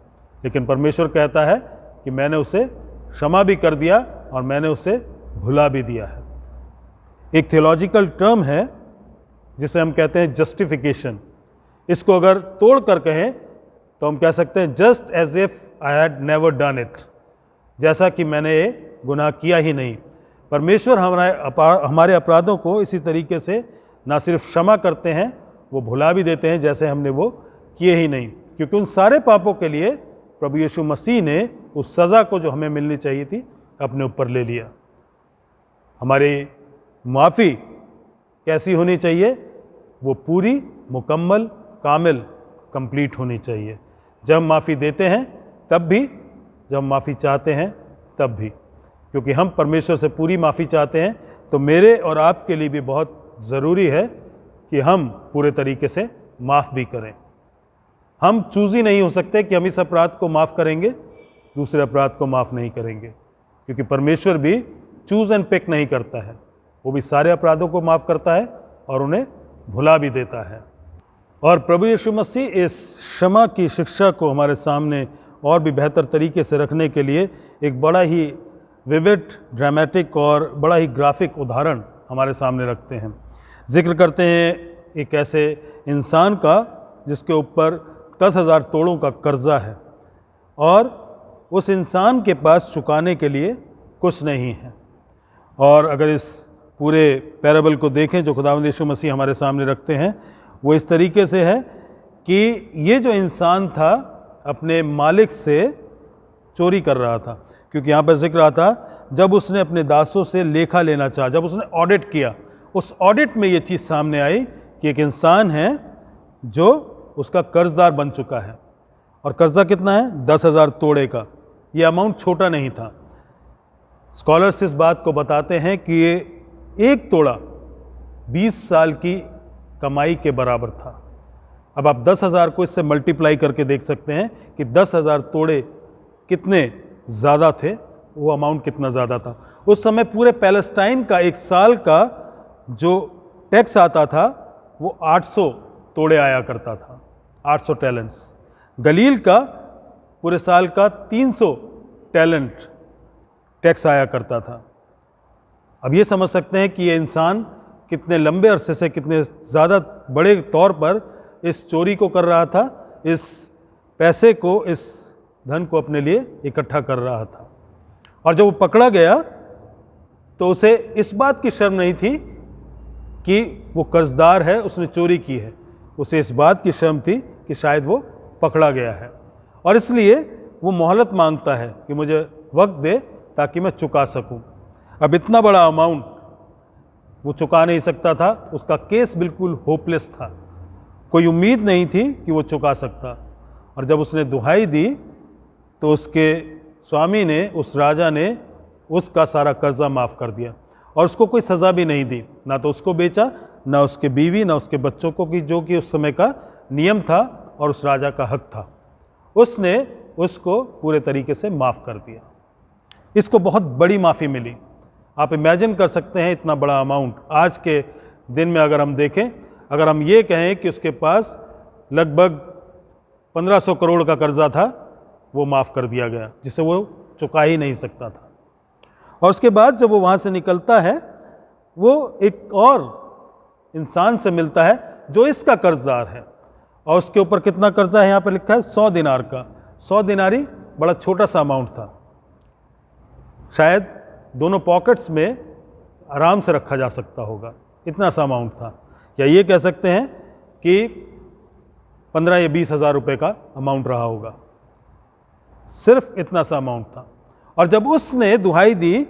लेकिन परमेश्वर कहता है कि मैंने उसे क्षमा भी कर दिया और मैंने उसे भुला भी दिया है। एक थियोलॉजिकल टर्म है जिसे हम कहते हैं जस्टिफिकेशन। इसको अगर तोड़ कर कहें तो हम कह सकते हैं just as if I had never done it, जैसा कि मैंने ये गुनाह किया ही नहीं। परमेश्वर हमारे अपराधों को इसी तरीके से ना सिर्फ क्षमा करते हैं, वो भुला भी देते हैं जैसे हमने वो किए ही नहीं। क्योंकि उन सारे पापों के लिए प्रभु यीशु मसीह ने उस सज़ा को जो हमें मिलनी चाहिए थी अपने ऊपर ले लिया। हमारी माफ़ी कैसी होनी चाहिए? वो पूरी, मुकम्मल, कामिल, कंप्लीट होनी चाहिए। जब हम माफ़ी देते हैं तब भी, जब हम माफ़ी चाहते हैं तब भी। क्योंकि हम परमेश्वर से पूरी माफ़ी चाहते हैं तो मेरे और आपके लिए भी बहुत ज़रूरी है कि हम पूरे तरीके से माफ़ भी करें। हम चूज़ी नहीं हो सकते कि हम इस अपराध को माफ़ करेंगे, दूसरे अपराध को माफ़ नहीं करेंगे। क्योंकि परमेश्वर भी चूज़ एंड पिक नहीं करता है, वो भी सारे अपराधों को माफ़ करता है और उन्हें भुला भी देता है। और प्रभु यीशु मसीह इस क्षमा की शिक्षा को हमारे सामने और भी बेहतर तरीके से रखने के लिए एक बड़ा ही विविड, ड्रामेटिक और बड़ा ही ग्राफिक उदाहरण हमारे सामने रखते हैं। जिक्र करते हैं एक ऐसे इंसान का जिसके ऊपर 10,000 तोड़ों का कर्जा है और उस इंसान के पास चुकाने के लिए कुछ नहीं है। और अगर इस पूरे पैराबल को देखें जो खुदावंद यीशु मसीह हमारे सामने रखते हैं, वो इस तरीके से है कि ये जो इंसान था अपने मालिक से चोरी कर रहा था। क्योंकि यहाँ पर जिक्र आता, जब उसने अपने दासों से लेखा लेना चाहा, जब उसने ऑडिट किया, उस ऑडिट में ये चीज़ सामने आई कि एक इंसान है जो उसका कर्जदार बन चुका है। और कर्जा कितना है? 10,000 तोड़े का। ये अमाउंट छोटा नहीं था। स्कॉलर्स इस बात को बताते हैं कि ये एक तोड़ा 20 साल की कमाई के बराबर था। अब आप 10,000 को इससे मल्टीप्लाई करके देख सकते हैं कि 10,000 तोड़े कितने ज़्यादा थे, वो अमाउंट कितना ज़्यादा था। उस समय पूरे पैलेस्टाइन का एक साल का जो टैक्स आता था वो 800 तोड़े आया करता था, 800 टैलेंट्स। गलील का पूरे साल का 300 टैलेंट टैक्स आया करता था। अब ये समझ सकते हैं कि ये इंसान कितने लंबे अरसे से, कितने ज़्यादा बड़े तौर पर इस चोरी को कर रहा था, इस पैसे को, इस धन को अपने लिए इकट्ठा कर रहा था। और जब वो पकड़ा गया तो उसे इस बात की शर्म नहीं थी कि वो कर्जदार है, उसने चोरी की है। उसे इस बात की शर्म थी कि शायद वो पकड़ा गया है, और इसलिए वो मोहलत मांगता है कि मुझे वक्त दे ताकि मैं चुका सकूं। अब इतना बड़ा अमाउंट वो चुका नहीं सकता था, उसका केस बिल्कुल होपलेस था, कोई उम्मीद नहीं थी कि वो चुका सकता। और जब उसने दुहाई दी तो उसके स्वामी ने, उस राजा ने उसका सारा कर्जा माफ़ कर दिया। और उसको कोई सज़ा भी नहीं दी, ना तो उसको बेचा, ना उसके बीवी, ना उसके बच्चों को, कि जो कि उस समय का नियम था और उस राजा का हक था। उसने उसको पूरे तरीके से माफ़ कर दिया। इसको बहुत बड़ी माफ़ी मिली। आप इमेजिन कर सकते हैं इतना बड़ा अमाउंट आज के दिन में अगर हम देखें, अगर हम ये कहें कि उसके पास लगभग 1500 करोड़ का कर्जा था, वो माफ़ कर दिया गया, जिसे वो चुका ही नहीं सकता था। और उसके बाद जब वो वहाँ से निकलता है, वो एक और इंसान से मिलता है जो इसका कर्जदार है, और उसके ऊपर कितना कर्जा है यहाँ पर लिखा है, 100 दिनार का। 100 दिनारी बड़ा छोटा सा अमाउंट था, शायद दोनों पॉकेट्स में आराम से रखा जा सकता होगा, इतना सा अमाउंट था। या ये कह सकते हैं कि 15 या 20 हज़ार रुपये का अमाउंट रहा होगा, सिर्फ इतना सा अमाउंट था। और जब उसने दुहाई दी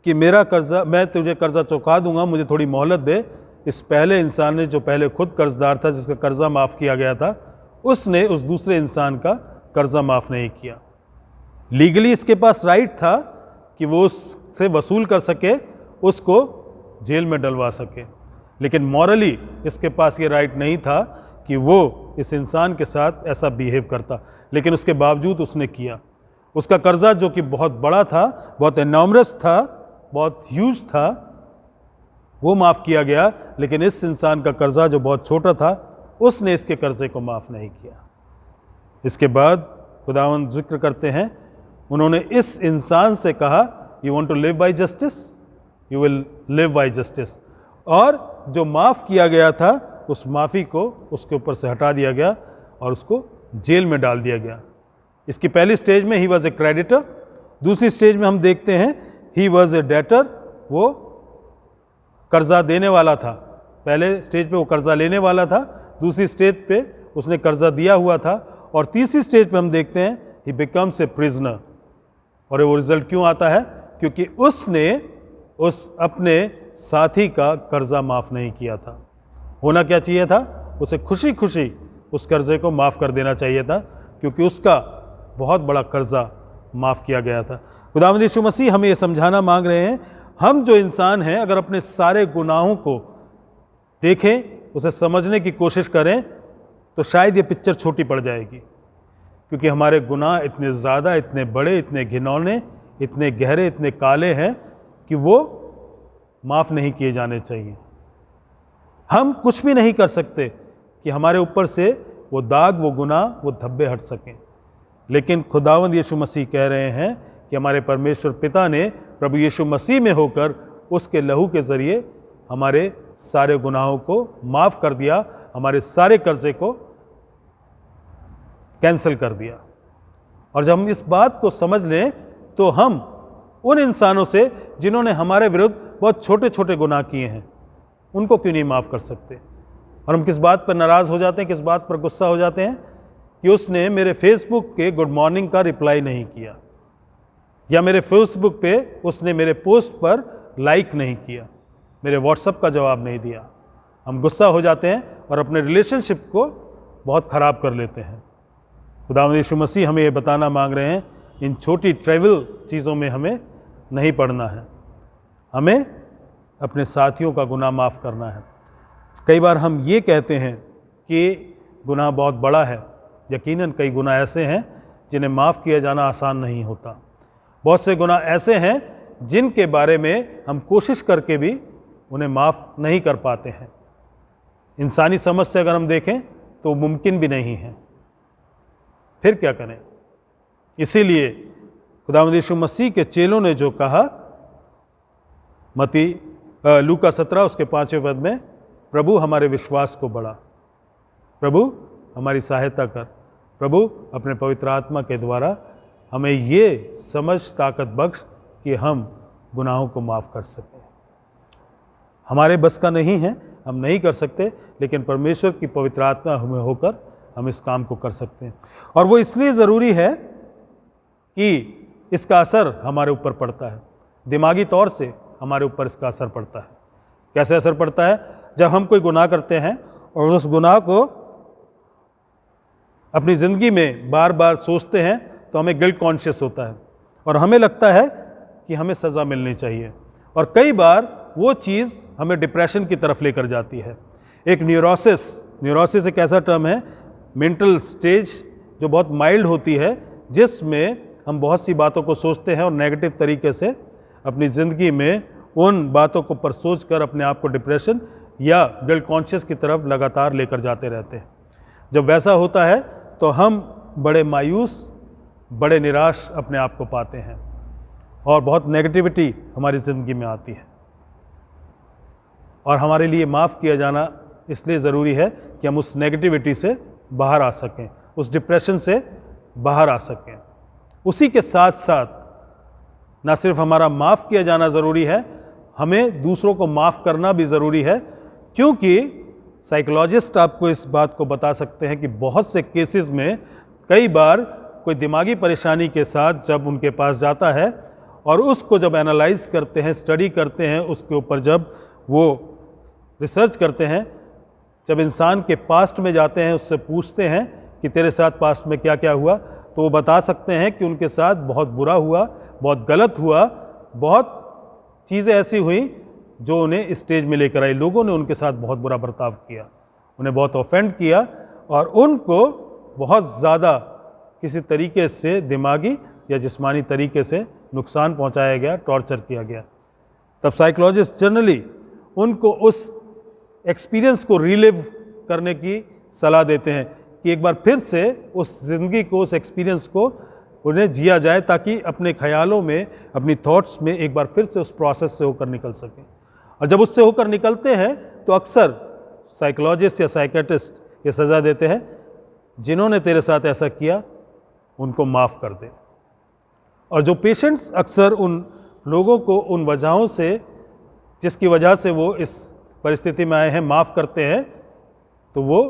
कि मेरा कर्जा, मैं तुझे कर्जा चुका दूंगा, मुझे थोड़ी मोहलत दे, इस पहले इंसान ने, जो पहले खुद कर्जदार था, जिसका कर्जा माफ़ किया गया था, उसने उस दूसरे इंसान का कर्जा माफ़ नहीं किया। लीगली इसके पास राइट था कि वो उससे वसूल कर सके, उसको जेल में डलवा सके, लेकिन मॉरली इसके पास ये राइट नहीं था कि वो इस इंसान के साथ ऐसा बिहेव करता। लेकिन उसके बावजूद उसने किया। उसका कर्जा जो कि बहुत बड़ा था, बहुत एनॉर्मस था, बहुत ह्यूज था, वो माफ़ किया गया। लेकिन इस इंसान का कर्जा जो बहुत छोटा था, उसने इसके कर्जे को माफ़ नहीं किया। इसके बाद खुदावंद जिक्र करते हैं, उन्होंने इस इंसान से कहा, you want to live by justice, you will live by justice. और जो माफ़ किया गया था, उस माफ़ी को उसके ऊपर से हटा दिया गया और उसको जेल में डाल दिया गया। इसकी पहली स्टेज में ही वॉज ए क्रेडिटर, दूसरी स्टेज में हम देखते हैं ही वॉज ए डेटर, वो कर्जा देने वाला था। पहले स्टेज पे वो कर्जा लेने वाला था, दूसरी स्टेज पे उसने कर्जा दिया हुआ था, और तीसरी स्टेज पे हम देखते हैं ही बिकम्स ए प्रिजनर। और वो रिजल्ट क्यों आता है? क्योंकि उसने उस अपने साथी का कर्जा माफ़ नहीं किया था। होना क्या चाहिए था? उसे खुशी खुशी उस कर्जे को माफ़ कर देना चाहिए था, क्योंकि उसका बहुत बड़ा कर्जा माफ़ किया गया था। खुदावंद यीशु मसीह हमें ये समझाना मांग रहे हैं, हम जो इंसान हैं, अगर अपने सारे गुनाहों को देखें, उसे समझने की कोशिश करें, तो शायद ये पिक्चर छोटी पड़ जाएगी, क्योंकि हमारे गुनाह इतने ज़्यादा, इतने बड़े, इतने घिनौने, इतने गहरे, इतने काले हैं कि वो माफ़ नहीं किए जाने चाहिए। हम कुछ भी नहीं कर सकते कि हमारे ऊपर से वो दाग, वो गुनाह, वो धब्बे हट सकें। लेकिन खुदावंद यीशु मसीह कह रहे हैं कि हमारे परमेश्वर पिता ने प्रभु यीशु मसीह में होकर उसके लहू के ज़रिए हमारे सारे गुनाहों को माफ़ कर दिया, हमारे सारे कर्जे को कैंसिल कर दिया। और जब हम इस बात को समझ लें, तो हम उन इंसानों से जिन्होंने हमारे विरुद्ध बहुत छोटे छोटे गुनाह किए हैं, उनको क्यों नहीं माफ़ कर सकते? और हम किस बात पर नाराज़ हो जाते हैं, किस बात पर गुस्सा हो जाते हैं कि उसने मेरे फेसबुक के गुड मॉर्निंग का रिप्लाई नहीं किया, या मेरे फेसबुक पे उसने मेरे पोस्ट पर लाइक नहीं किया, मेरे व्हाट्सएप का जवाब नहीं दिया। हम गुस्सा हो जाते हैं और अपने रिलेशनशिप को बहुत ख़राब कर लेते हैं। खुदावंद यीशु मसीह हमें ये बताना मांग रहे हैं, इन छोटी ट्रेवल चीज़ों में हमें नहीं पड़ना है, हमें अपने साथियों का गुनाह माफ़ करना है। कई बार हम ये कहते हैं कि गुनाह बहुत बड़ा है, यकीनन कई गुनाह ऐसे हैं जिन्हें माफ़ किया जाना आसान नहीं होता। बहुत से गुनाह ऐसे हैं जिनके बारे में हम कोशिश करके भी उन्हें माफ़ नहीं कर पाते हैं। इंसानी समझ से अगर हम देखें तो मुमकिन भी नहीं है, फिर क्या करें? इसीलिए खुदावंद यीशु मसीह के चेलों ने जो कहा, मती लूका 17 उसके 5वें पद में, प्रभु हमारे विश्वास को बढ़ा, प्रभु हमारी सहायता कर, प्रभु अपने पवित्र आत्मा के द्वारा हमें ये समझ ताकत बख्श कि हम गुनाहों को माफ़ कर सकें। हमारे बस का नहीं है, हम नहीं कर सकते, लेकिन परमेश्वर की पवित्र आत्मा हमें होकर हम इस काम को कर सकते हैं। और वो इसलिए ज़रूरी है कि इसका असर हमारे ऊपर पड़ता है, दिमागी तौर से हमारे ऊपर इसका असर पड़ता है। कैसे असर पड़ता है? जब हम कोई गुनाह करते हैं और उस गुनाह को अपनी ज़िंदगी में बार बार सोचते हैं, तो हमें गिल्ट कॉन्शियस होता है और हमें लगता है कि हमें सज़ा मिलनी चाहिए। और कई बार वो चीज़ हमें डिप्रेशन की तरफ लेकर जाती है। एक न्यूरोसिस एक ऐसा टर्म है, मेंटल स्टेज जो बहुत माइल्ड होती है, जिसमें हम बहुत सी बातों को सोचते हैं और नेगेटिव तरीके से अपनी ज़िंदगी में उन बातों को पर सोच कर अपने आप को डिप्रेशन या गिल्ट कॉन्शियस की तरफ लगातार लेकर जाते रहते हैं। जब वैसा होता है तो हम बड़े मायूस, बड़े निराश अपने आप को पाते हैं और बहुत नेगेटिविटी हमारी ज़िंदगी में आती है। और हमारे लिए माफ़ किया जाना इसलिए ज़रूरी है कि हम उस नेगेटिविटी से बाहर आ सकें, उस डिप्रेशन से बाहर आ सकें। उसी के साथ साथ ना सिर्फ हमारा माफ़ किया जाना ज़रूरी है, हमें दूसरों को माफ़ करना भी ज़रूरी है, क्योंकि साइकोलॉजिस्ट आपको इस बात को बता सकते हैं कि बहुत से केसेस में कई बार कोई दिमागी परेशानी के साथ जब उनके पास जाता है और उसको जब एनालाइज करते हैं, स्टडी करते हैं, उसके ऊपर जब वो रिसर्च करते हैं, जब इंसान के पास्ट में जाते हैं, उससे पूछते हैं कि तेरे साथ पास्ट में क्या क्या हुआ, तो वो बता सकते हैं कि उनके साथ बहुत बुरा हुआ, बहुत गलत हुआ, बहुत चीज़ें ऐसी हुई जो उन्हें इस स्टेज में लेकर आई। लोगों ने उनके साथ बहुत बुरा बर्ताव किया, उन्हें बहुत ऑफेंड किया और उनको बहुत ज़्यादा किसी तरीके से दिमागी या जिस्मानी तरीके से नुकसान पहुंचाया गया, टॉर्चर किया गया। तब साइकोलॉजिस्ट जनरली उनको उस एक्सपीरियंस को रिलिव करने की सलाह देते हैं कि एक बार फिर से उस ज़िंदगी को, उस एक्सपीरियंस को उन्हें जिया जाए, ताकि अपने ख्यालों में, अपनी थॉट्स में एक बार फिर से उस प्रोसेस से होकर निकल सकें। और जब उससे होकर निकलते हैं तो अक्सर साइकोलॉजिस्ट या साइकेट्रिस्ट ये सज़ा देते हैं, जिन्होंने तेरे साथ ऐसा किया उनको माफ़ कर दे। और जो पेशेंट्स अक्सर उन लोगों को उन वजहों से जिसकी वजह से वो इस परिस्थिति में आए हैं माफ़ करते हैं, तो वो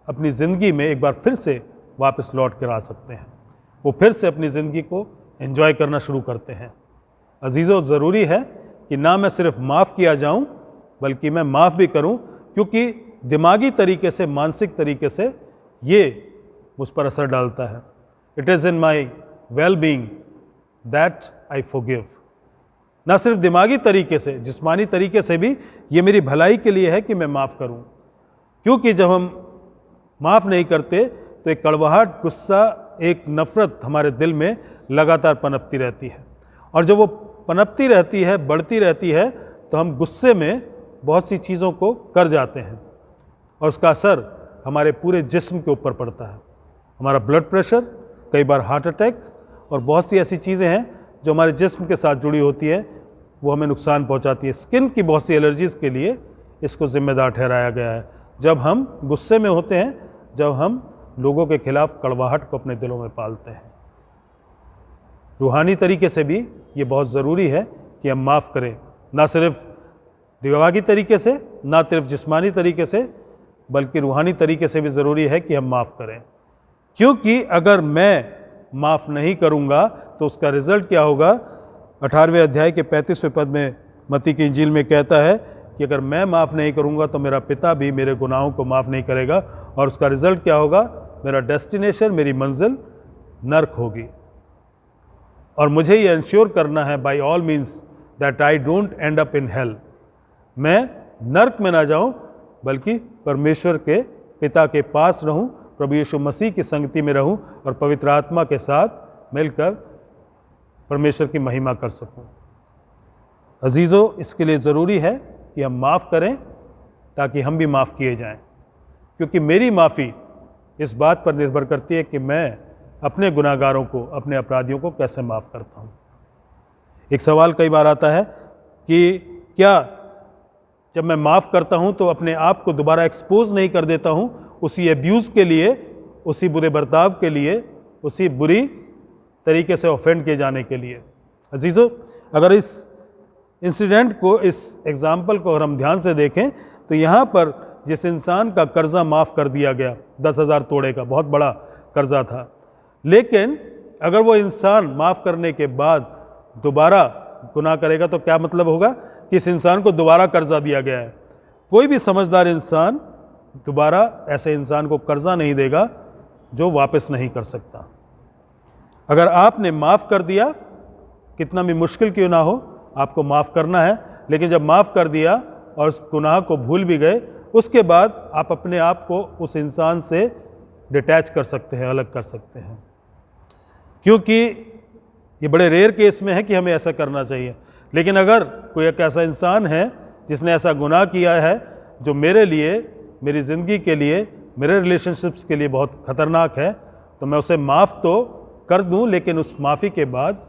अपनी ज़िंदगी में एक बार फिर से वापस लौट कर आ सकते हैं। वो फिर से अपनी ज़िंदगी को एंजॉय करना शुरू करते हैं। अजीज़ों, ज़रूरी है कि ना मैं सिर्फ माफ़ किया जाऊं, बल्कि मैं माफ़ भी करूं, क्योंकि दिमागी तरीके से, मानसिक तरीके से ये मुझ पर असर डालता है। It is in my well being that I forgive. ना सिर्फ दिमागी तरीके से, जिस्मानी तरीके से भी ये मेरी भलाई के लिए है कि मैं माफ़ करूं, क्योंकि जब हम माफ़ नहीं करते तो एक कड़वाहट, गुस्सा, एक नफ़रत हमारे दिल में लगातार पनपती रहती है। और जब वो पनपती रहती है, बढ़ती रहती है, तो हम गुस्से में बहुत सी चीज़ों को कर जाते हैं और उसका असर हमारे पूरे जिस्म के ऊपर पड़ता है। हमारा ब्लड प्रेशर, कई बार हार्ट अटैक और बहुत सी ऐसी चीज़ें हैं जो हमारे जिस्म के साथ जुड़ी होती है, वो हमें नुकसान पहुंचाती है। स्किन की बहुत सी एलर्जीज़ के लिए इसको ज़िम्मेदार ठहराया गया है। जब हम गुस्से में होते हैं, जब हम लोगों के खिलाफ कड़वाहट को अपने दिलों में पालते हैं। रूहानी तरीके से भी ये बहुत ज़रूरी है कि हम माफ़ करें, ना सिर्फ दिमागी तरीके से, ना सिर्फ जिस्मानी तरीके से, बल्कि रूहानी तरीके से भी ज़रूरी है कि हम माफ़ करें। क्योंकि अगर मैं माफ़ नहीं करूँगा तो उसका रिज़ल्ट क्या होगा? 18वें अध्याय के 35वें पद में मत्ती की इंजील में कहता है कि अगर मैं माफ़ नहीं करूँगा तो मेरा पिता भी मेरे गुनाहों को माफ़ नहीं करेगा, और उसका रिज़ल्ट क्या होगा? मेरा डेस्टिनेशन, मेरी मंजिल नर्क होगी। और मुझे ये इंश्योर करना है by all means that I don't end up in hell, मैं नर्क में ना जाऊं, बल्कि परमेश्वर के पिता के पास रहूं, प्रभु यीशु मसीह की संगति में रहूं और पवित्र आत्मा के साथ मिलकर परमेश्वर की महिमा कर सकूं। अजीज़ों, इसके लिए ज़रूरी है कि हम माफ़ करें ताकि हम भी माफ़ किए जाएं, क्योंकि मेरी माफ़ी इस बात पर निर्भर करती है कि मैं अपने गुनाहगारों को, अपने अपराधियों को कैसे माफ़ करता हूँ। एक सवाल कई बार आता है कि क्या जब मैं माफ़ करता हूँ तो अपने आप को दोबारा एक्सपोज नहीं कर देता हूँ उसी एब्यूज़ के लिए, उसी बुरे बर्ताव के लिए, उसी बुरी तरीके से ऑफेंड किए जाने के लिए? अजीज़ों, अगर इस इंसिडेंट को, इस एग्ज़ाम्पल को अगर हम ध्यान से देखें तो यहाँ पर जिस इंसान का कर्ज़ा माफ़ कर दिया गया, 10,000 तोड़े का बहुत बड़ा कर्ज़ा था, लेकिन अगर वो इंसान माफ़ करने के बाद दोबारा गुनाह करेगा तो क्या मतलब होगा कि इस इंसान को दोबारा कर्ज़ा दिया गया है। कोई भी समझदार इंसान दोबारा ऐसे इंसान को कर्ज़ा नहीं देगा जो वापस नहीं कर सकता। अगर आपने माफ़ कर दिया, कितना भी मुश्किल क्यों ना हो, आपको माफ़ करना है, लेकिन जब माफ़ कर दिया और उस गुनाह को भूल भी गए, उसके बाद आप अपने आप को उस इंसान से डिटैच कर सकते हैं, अलग कर सकते हैं। क्योंकि ये बड़े रेयर केस में है कि हमें ऐसा करना चाहिए, लेकिन अगर कोई एक ऐसा इंसान है जिसने ऐसा गुनाह किया है जो मेरे लिए, मेरी ज़िंदगी के लिए, मेरे रिलेशनशिप्स के लिए बहुत ख़तरनाक है, तो मैं उसे माफ़ तो कर दूं, लेकिन उस माफ़ी के बाद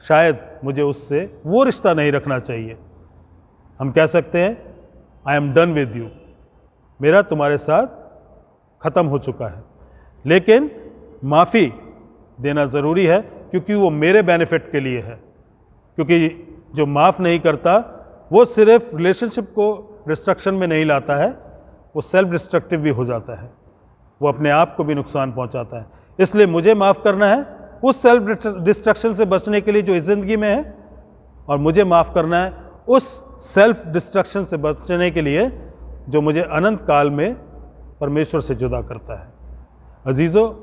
शायद मुझे उससे वो रिश्ता नहीं रखना चाहिए। हम कह सकते हैं I am done with you, मेरा तुम्हारे साथ ख़त्म हो चुका है। लेकिन माफ़ी देना ज़रूरी है, क्योंकि वो मेरे बेनिफिट के लिए है। क्योंकि जो माफ़ नहीं करता वो सिर्फ रिलेशनशिप को डिस्ट्रक्शन में नहीं लाता है, वो सेल्फ डिस्ट्रक्टिव भी हो जाता है, वो अपने आप को भी नुकसान पहुंचाता है। इसलिए मुझे माफ़ करना है उस सेल्फ डिस्ट्रक्शन से बचने के लिए जो इस ज़िंदगी में है, और मुझे माफ़ करना है उस सेल्फ डिस्ट्रक्शन से बचने के लिए जो मुझे अनंत काल में परमेश्वर से जुदा करता है। अजीज़ों,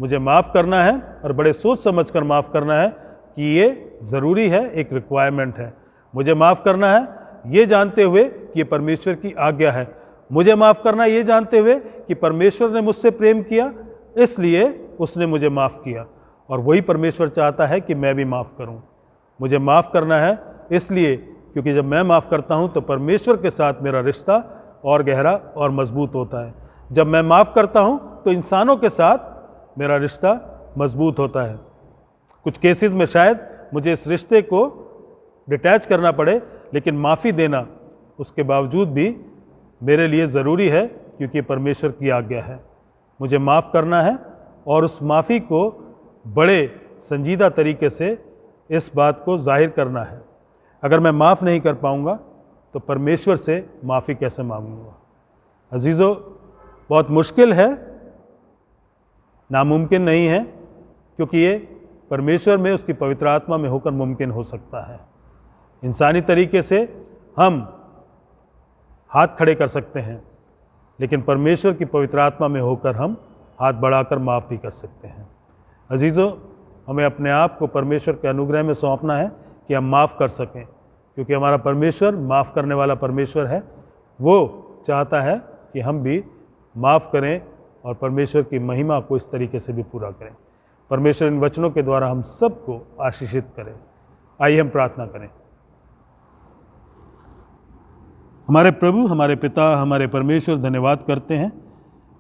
मुझे माफ़ करना है और बड़े सोच समझ कर माफ़ करना है कि ये ज़रूरी है, एक रिक्वायरमेंट है। मुझे माफ़ करना है ये जानते हुए कि ये परमेश्वर की आज्ञा है। मुझे माफ़ करना ये जानते हुए कि परमेश्वर ने मुझसे प्रेम किया, इसलिए उसने मुझे माफ़ किया, और वही परमेश्वर चाहता है कि मैं भी माफ़ करूं। मुझे माफ़ करना है इसलिए क्योंकि जब मैं माफ़ करता हूं तो परमेश्वर के साथ मेरा रिश्ता और गहरा और मजबूत होता है। जब मैं माफ़ करता हूं तो इंसानों के साथ मेरा रिश्ता मजबूत होता है। कुछ केसेस में शायद मुझे इस रिश्ते को डिटैच करना पड़े, लेकिन माफ़ी देना उसके बावजूद भी मेरे लिए ज़रूरी है, क्योंकि परमेश्वर की आज्ञा है। मुझे माफ़ करना है और उस माफ़ी को बड़े संजीदा तरीके से इस बात को जाहिर करना है। अगर मैं माफ़ नहीं कर पाऊँगा तो परमेश्वर से माफ़ी कैसे मांगूँगा? अजीज़ों, बहुत मुश्किल है, नामुमकिन नहीं है, क्योंकि ये परमेश्वर में, उसकी पवित्र आत्मा में होकर मुमकिन हो सकता है। इंसानी तरीके से हम हाथ खड़े कर सकते हैं, लेकिन परमेश्वर की पवित्र आत्मा में होकर हम हाथ बढ़ाकर माफ़ भी कर सकते हैं। अजीज़ों, हमें अपने आप को परमेश्वर के अनुग्रह में सौंपना है कि हम माफ़ कर सकें, क्योंकि हमारा परमेश्वर माफ़ करने वाला परमेश्वर है। वो चाहता है कि हम भी माफ़ करें और परमेश्वर की महिमा को इस तरीके से भी पूरा करें। परमेश्वर इन वचनों के द्वारा हम सबको आशीषित करें। आइए हम प्रार्थना करें। हमारे प्रभु, हमारे पिता, हमारे परमेश्वर, धन्यवाद करते हैं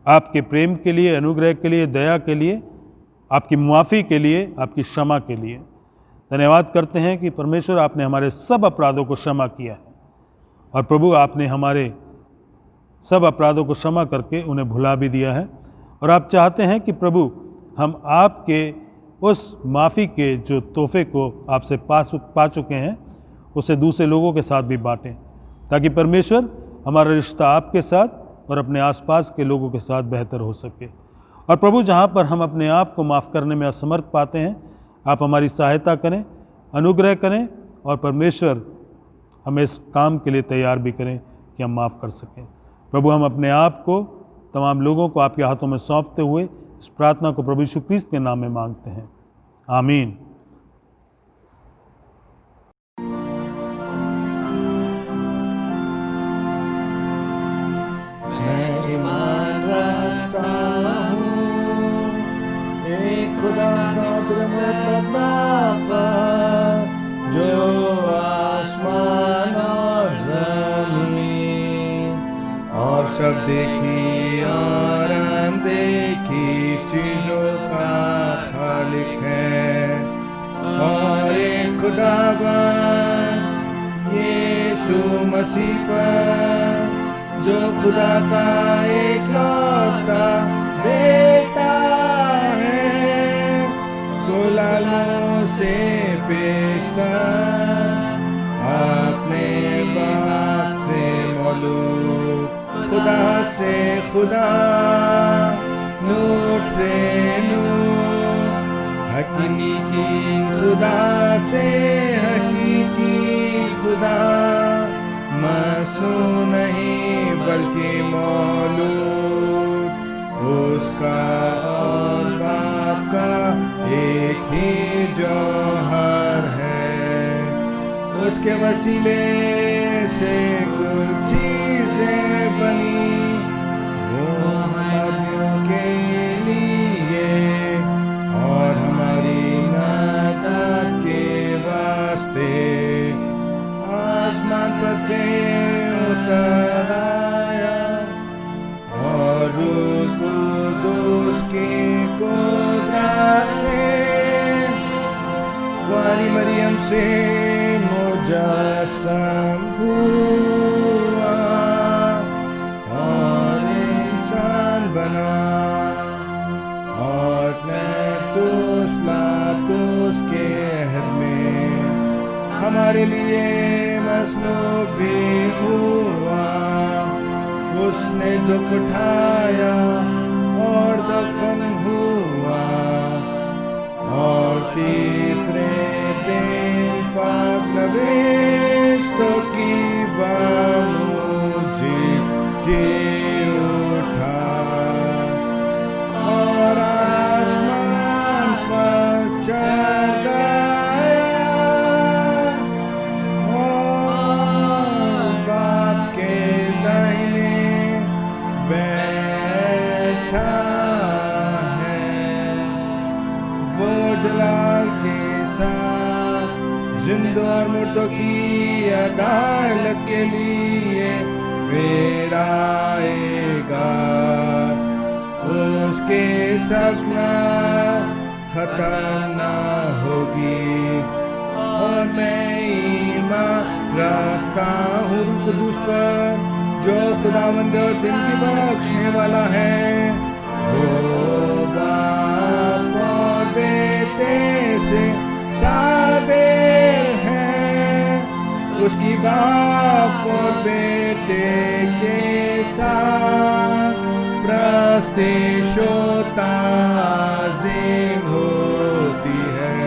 आपके प्रेम के लिए, अनुग्रह के लिए, दया के लिए, आपकी मुआफ़ी के लिए, आपकी क्षमा के लिए। धन्यवाद करते हैं कि परमेश्वर आपने हमारे सब अपराधों को क्षमा किया है, और प्रभु आपने हमारे सब अपराधों को क्षमा करके उन्हें भुला भी दिया है। और आप चाहते हैं कि प्रभु हम आपके उस माफ़ी के जो तोहफे को आपसे पा चुके हैं उसे दूसरे लोगों के साथ भी बांटें, ताकि परमेश्वर हमारा रिश्ता आपके साथ और अपने आसपास के लोगों के साथ बेहतर हो सके। और प्रभु, जहाँ पर हम अपने आप को माफ़ करने में असमर्थ पाते हैं, आप हमारी सहायता करें, अनुग्रह करें, और परमेश्वर हमें इस काम के लिए तैयार भी करें कि हम माफ़ कर सकें। प्रभु, हम अपने आप को, तमाम लोगों को आपके हाथों में सौंपते हुए इस प्रार्थना को प्रभु यीशु क्रिस्त के नाम में मांगते हैं। आमीन। खुदा कादिर मुतलक बापा, जो आसमान और ज़मीन और सब देखी और अनदेखी चीज़ों का खालिक है, और एक खुदावन यीशु मसीह पर, जो खुदा का एकलौता बेटा लालों से पेशतर, अपने बाप से मौलूद, खुदा से खुदा, नूर से नूर, हकीकी खुदा से हकीकी खुदा, मसनू नहीं बल्कि मौलूद, उसका और बाप का एक ही जौहर है। उसके वसीले से कुल चीजें बनी, वो हमारियों के लिए और हमारी नाजात के वास्ते आसमान पर से उतर आया और रूह कुदूस की कुदरत से कुंवारी मरियम से मुजस्सम हुआ और इंसान बना और पिलातुस के हद में हमारे लिए मसलूब भी हुआ। उसने दुख उठाया और दफन हुआ और तीसरे दिन पाक नवेश्तों की बामुझे जी उठा और आसमान पर चढ़ गया और बाप के दाहिने बैठा है। वो जलाल के साथ जिंदों और मुर्दों की अदालत के लिए फिर आएगा। उसके सल्तनत खत्म ना होगी और मैं ईमान रखता हूँ रूह कुदूस पर जो खुदावंद और दिन की बख्शने वाला है। वो बाप और बेटे से सादेर है, उसकी बाप और बेटे के साथ प्रस्तिश व ताज़ीम होती है।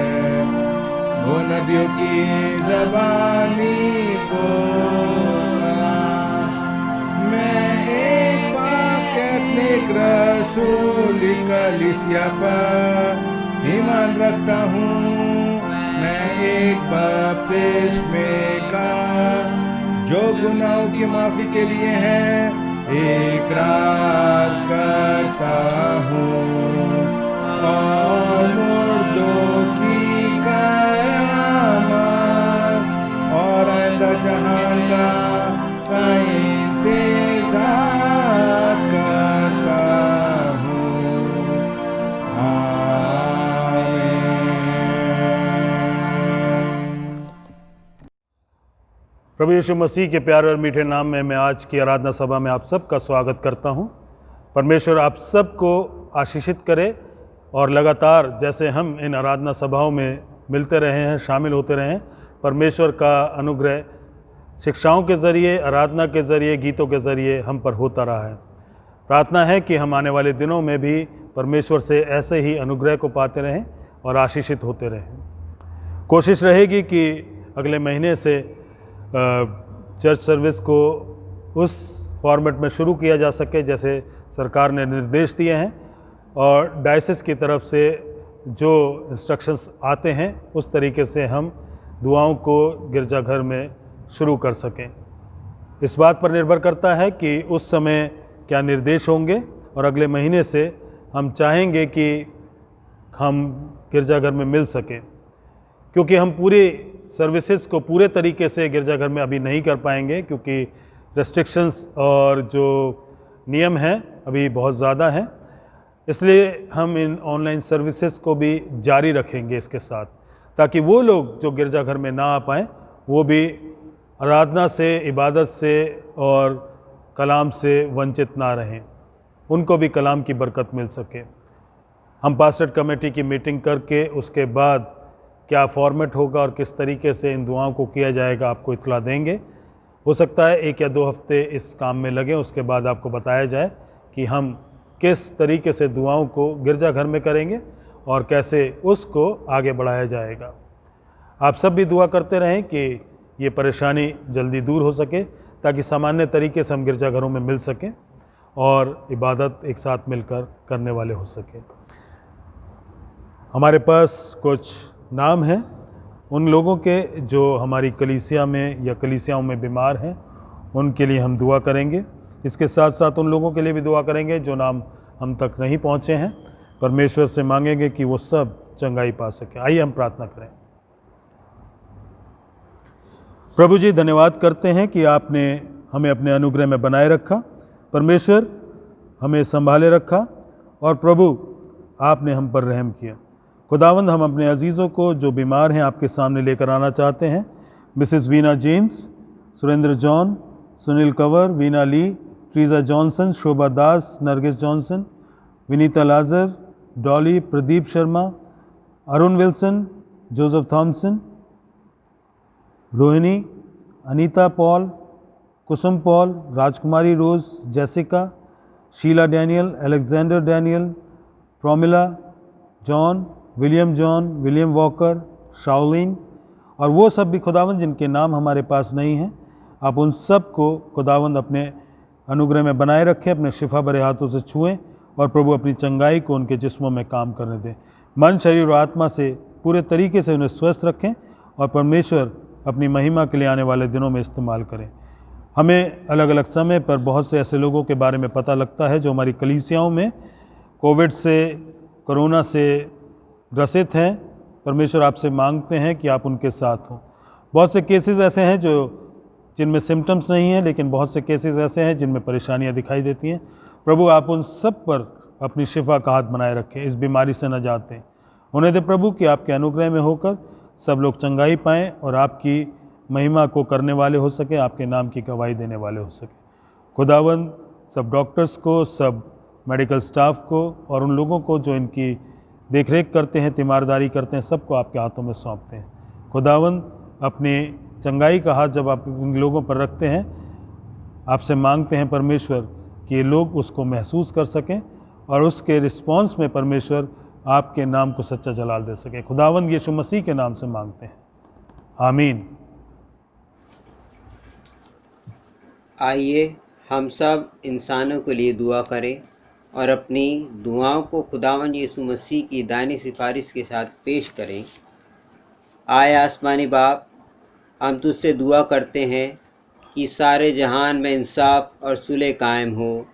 वो नबियों की ज़बानी बोला, मैं एक कैथलिक रसूल कलीसिया पर ईमान रखता हूँ। मैं एक बपतिस्मे का जो गुनाहों की माफ़ी के लिए है इकरार करता हूँ और मुर्दों की क़यामत और आइंदा जहान का इंतज़ार करता हूँ। आमीन। प्रभु यीशु मसीह के प्यारे और मीठे नाम में मैं आज की आराधना सभा में आप सबका स्वागत करता हूं। परमेश्वर आप सबको आशीषित करे और लगातार जैसे हम इन आराधना सभाओं में मिलते रहे हैं, शामिल होते रहे हैं, परमेश्वर का अनुग्रह शिक्षाओं के ज़रिए, आराधना के ज़रिए, गीतों के ज़रिए हम पर होता रहा है। प्रार्थना है कि हम आने वाले दिनों में भी परमेश्वर से ऐसे ही अनुग्रह को पाते रहें और आशीषित होते रहें। कोशिश रहेगी कि अगले महीने से चर्च सर्विस को उस फॉर्मेट में शुरू किया जा सके जैसे सरकार ने निर्देश दिए हैं और डायसिस की तरफ से जो इंस्ट्रक्शंस आते हैं उस तरीके से हम दुआओं को गिरजाघर में शुरू कर सकें। इस बात पर निर्भर करता है कि उस समय क्या निर्देश होंगे और अगले महीने से हम चाहेंगे कि हम गिरजाघर में मिल सकें, क्योंकि हम पूरी सर्विसेज को पूरे तरीके से गिरजाघर में अभी नहीं कर पाएंगे क्योंकि रेस्ट्रिक्शंस और जो नियम हैं अभी बहुत ज़्यादा हैं। इसलिए हम इन ऑनलाइन सर्विसेज को भी जारी रखेंगे इसके साथ, ताकि वो लोग जो गिरजाघर में ना आ पाएँ वो भी आराधना से, इबादत से और कलाम से वंचित ना रहें, उनको भी कलाम की बरकत मिल सके। हम पास्टर कमेटी की मीटिंग करके उसके बाद क्या फॉर्मेट होगा और किस तरीके से इन दुआओं को किया जाएगा आपको इत्तला देंगे। हो सकता है 1 या 2 हफ्ते इस काम में लगें, उसके बाद आपको बताया जाए कि हम किस तरीके से दुआओं को गिरजाघर में करेंगे और कैसे उसको आगे बढ़ाया जाएगा। आप सब भी दुआ करते रहें कि ये परेशानी जल्दी दूर हो सके, ताकि सामान्य तरीके से हम गिरजाघरों में मिल सकें और इबादत एक साथ मिलकर करने वाले हो सकें। हमारे पास कुछ नाम हैं उन लोगों के जो हमारी कलीसिया में या कलीसियाओं में बीमार हैं उनके लिए हम दुआ करेंगे। इसके साथ साथ उन लोगों के लिए भी दुआ करेंगे जो नाम हम तक नहीं पहुँचे हैं। परमेश्वर से मांगेंगे कि वो सब चंगाई पा सकें। आइए हम प्रार्थना करें। प्रभु जी, धन्यवाद करते हैं कि आपने हमें अपने अनुग्रह में बनाए रखा। परमेश्वर हमें संभाले रखा और प्रभु आपने हम पर रहम किया। खुदावंद, हम अपने अजीज़ों को जो बीमार हैं आपके सामने लेकर आना चाहते हैं। Mrs Veena James, Surendra John, Sunil Kanwar, Veena Lee, Treesa Johnson, Shobha Das, Nargis Johnson, Vinita Lazar, Dolly, Pradeep Sharma, Arun Wilson, Joseph Thomson, Rohini, Anita Paul, Kusum Paul, Rajkumari Rose, Jessica, Sheela Daniel, Alexander Daniel, Promila, John, William Walker, Shaolin और वो सब भी खुदावंद जिनके नाम हमारे पास नहीं हैं। आप उन सब को खुदावंद अपने अनुग्रह में बनाए रखें, अपने शिफा भरे हाथों से छुएं और प्रभु अपनी चंगाई को उनके जिस्मों में काम करने दें। मन, शरीर और आत्मा से पूरे तरीके से उन्हें स्वस्थ रखें और परमेश्वर अपनी महिमा के लिए आने वाले दिनों में इस्तेमाल करें। हमें अलग अलग समय पर बहुत से ऐसे लोगों के बारे में पता लगता है जो हमारी कलीसियाओं में कोविड से, कोरोना से ग्रसित हैं। परमेश्वर आपसे मांगते हैं कि आप उनके साथ हों। बहुत से केसेस ऐसे हैं जिनमें सिम्टम्स नहीं हैं, लेकिन बहुत से केसेस ऐसे हैं जिनमें परेशानियां दिखाई देती हैं। प्रभु, आप उन सब पर अपनी शिफा का हाथ बनाए रखें, इस बीमारी से न जाते। उन्हें दे प्रभु कि आपके अनुग्रह में होकर सब लोग चंगाई पाएँ और आपकी महिमा को करने वाले हो सके, आपके नाम की गवाही देने वाले हो सके। खुदावंद, सब डॉक्टर्स को, सब मेडिकल स्टाफ को और उन लोगों को जो इनकी देखरेख करते हैं, तीमारदारी करते हैं, सबको आपके हाथों में सौंपते हैं। खुदावंद, अपनी चंगाई का हाथ जब आप इन लोगों पर रखते हैं, आपसे मांगते हैं परमेश्वर कि ये लोग उसको महसूस कर सकें और उसके रिस्पॉन्स में परमेश्वर आपके नाम को सच्चा जलाल दे सके। खुदावंद, यीशु मसीह के नाम से मांगते हैं, आमीन। आइए हम सब इंसानों के लिए दुआ करें और अपनी दुआओं को खुदावंद यीशु मसीह की दानी सिफारिश के साथ पेश करें। आए आसमानी बाप, हम तुझसे दुआ करते हैं कि सारे जहान में इंसाफ और सुलह कायम हो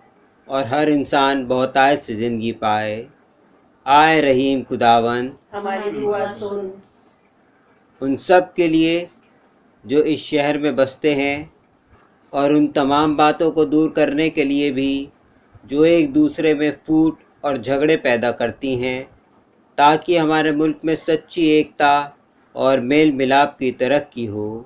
और हर इंसान बहुतायत से ज़िंदगी पाए। आए रहीम खुदावंद, हमारी दुआ सुन। उन सब के लिए जो इस शहर में बसते हैं और उन तमाम बातों को दूर करने के लिए भी जो एक दूसरे में फूट और झगड़े पैदा करती हैं, ताकि हमारे मुल्क में सच्ची एकता और मेल मिलाप की तरक्की हो।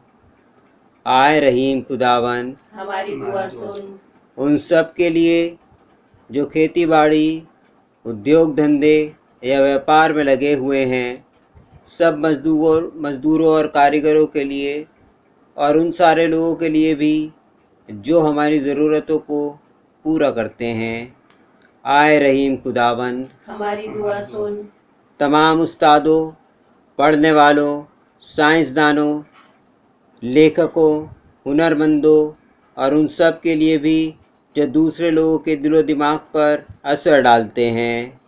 आए रहीम खुदावन, हमारी दुआ सुन। उन सब के लिए जो खेती बाड़ी, उद्योग धंधे या व्यापार में लगे हुए हैं, सब मज़दूरों और कारीगरों के लिए और उन सारे लोगों के लिए भी जो हमारी ज़रूरतों को पूरा करते हैं। आए रहीम खुदावन, हमारी दुआ सुन। तमाम उस्तादों, पढ़ने वालों, साइंसदानों, लेखकों, हुनरमंदों और उन सब के लिए भी जो दूसरे लोगों के दिलो दिमाग पर असर डालते हैं।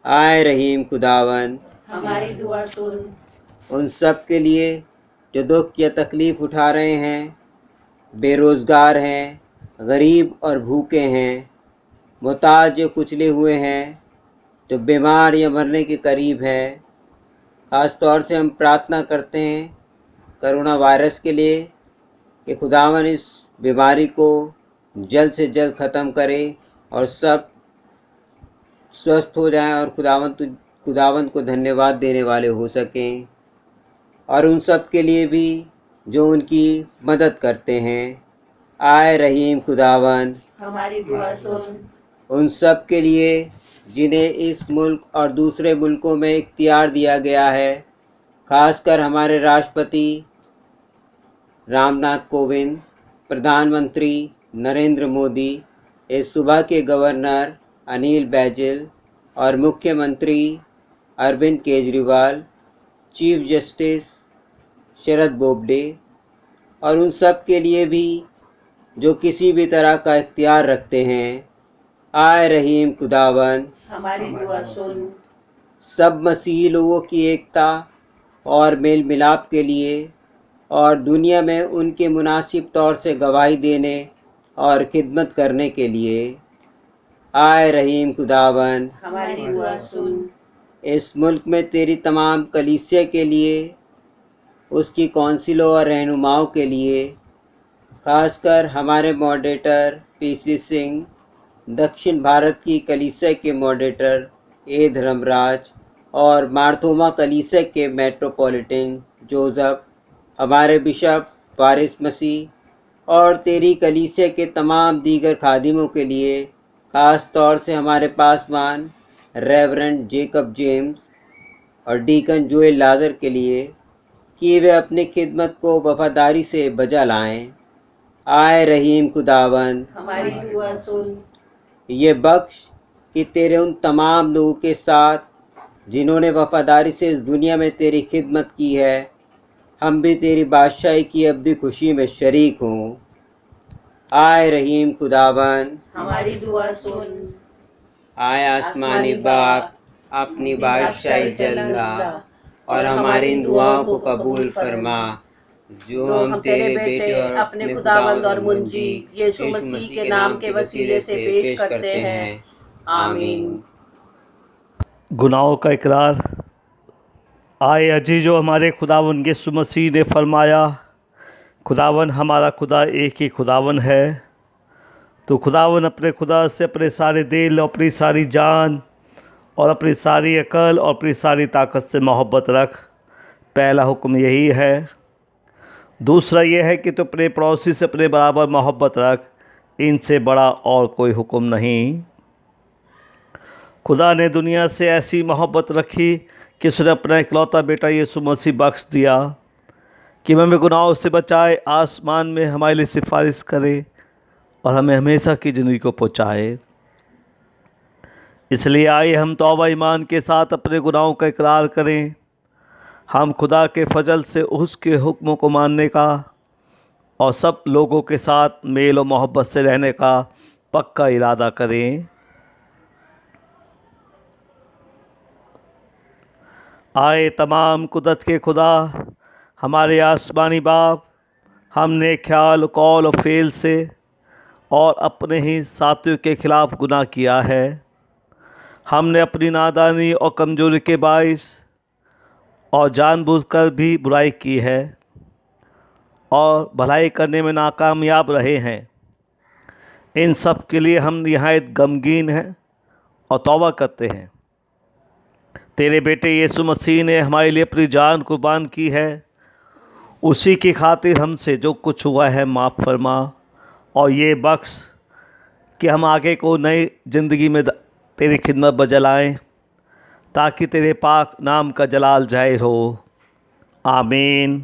आए रहीम खुदावन, हमारी दुआ सुन। उन सब के लिए जो दुख या तकलीफ़ उठा रहे हैं, बेरोज़गार हैं, गरीब और भूखे हैं, मुहताज या कुचले हुए हैं, जो बीमार या मरने के करीब है। ख़ास तौर से हम प्रार्थना करते हैं कोरोना वायरस के लिए कि खुदावन इस बीमारी को जल्द से जल्द ख़त्म करे और सब स्वस्थ हो जाएं और खुदावन को धन्यवाद देने वाले हो सकें। और उन सब के लिए भी जो उनकी मदद करते हैं। आए रहीम खुदावन, हमारी दुआ सुन। उन सब के लिए जिन्हें इस मुल्क और दूसरे मुल्कों में इख्तियार दिया गया है, खासकर हमारे राष्ट्रपति रामनाथ कोविंद, प्रधानमंत्री नरेंद्र मोदी, इस सूबा के गवर्नर अनिल बैजल और मुख्यमंत्री अरविंद केजरीवाल, चीफ जस्टिस शरद बोबडे और उन सब के लिए भी जो किसी भी तरह का इख्तियार रखते हैं। आए रहीम खुदावन, हमारी दुआ सुन। सब मसीही लोगों की एकता और मेल मिलाप के लिए और दुनिया में उनके मुनासिब तौर से गवाही देने और खिदमत करने के लिए। आए रहीम खुदावन, हमारी दुआ सुन। इस मुल्क में तेरी तमाम कलीसिया के लिए, उसकी कौंसिलों और रहनुमाओं के लिए, खासकर हमारे मॉडरेटर पीसी सिंह, दक्षिण भारत की कलीसिया के मॉडरेटर ए धर्मराज और मार्थोमा कलीसिया के मेट्रोपॉलिटन जोसेफ, हमारे बिशप वारिस मसीह और तेरी कलीसिया के तमाम दीगर खादिमों के लिए, ख़ास तौर से हमारे पासवान रेवरेंड जेकब जेम्स और डीकन जोएल लाजर के लिए, कि वे अपनी खिदमत को वफादारी से बजा लाएं। आए रहीम खुदावन, हमारी दुआ सुन। ये बख्श कि तेरे उन तमाम लोगों के साथ जिन्होंने वफादारी से इस दुनिया में तेरी खिदमत की है, हम भी तेरी बादशाही की अब्दी खुशी में शरीक हों। आए रहीम खुदावन, हमारी दुआ सुन। आए आसमानी बाप, अपनी बादशाही जल्ला और हमारी इन दुआओं को कबूल फरमा, जो हम तेरे बेटे और अपने खुदावंद और मुंजी यीशु मसीह के नाम के वसीले से पेश करते हैं। आमीन। गुनाहों का इकरार। आए अजीजो, हमारे खुदावन यीशु मसीह ने फरमाया, खुदावन हमारा खुदा एक ही खुदावन है। तो खुदावन अपने खुदा से अपने सारे दिल और अपनी सारी जान और अपनी सारी अकल और अपनी सारी ताकत से मोहब्बत रख। पहला हुक्म यही है। दूसरा यह है कि तू अपने पड़ोसी से अपने बराबर मोहब्बत रख। इनसे बड़ा और कोई हुक्म नहीं। खुदा ने दुनिया से ऐसी मोहब्बत रखी कि उसने अपना इकलौता बेटा यीशु मसीह बख्श दिया कि हमें गुनाहों से बचाए, आसमान में हमारे लिए सिफारिश करे और हमें हमेशा की ज़िंदगी को पहुँचाए। इसलिए आइए हम तौबा ईमान के साथ अपने गुनाहों का इकरार करें। हम खुदा के फजल से उसके हुक्मों को मानने का और सब लोगों के साथ मेल और मोहब्बत से रहने का पक्का इरादा करें। आए तमाम कुदरत के खुदा, हमारे आसमानी बाप, हमने ख्याल, कौल और फ़ेल से और अपने ही साथियों के ख़िलाफ़ गुनाह किया है। हमने अपनी नादानी और कमज़ोरी के बाइस और जानबूझकर भी बुराई की है और भलाई करने में नाकामयाब रहे हैं। इन सब के लिए हम निहायत गमगीन हैं और तौबा करते हैं। तेरे बेटे यीशु मसीह ने हमारे लिए अपनी जान कुर्बान की है। उसी की खातिर हमसे जो कुछ हुआ है माफ़ फरमा और ये बख्श कि हम आगे को नई ज़िंदगी में तेरी खिदमत बजलाएँ, ताकि तेरे पाक नाम का जलाल जाहिर हो। आमीन।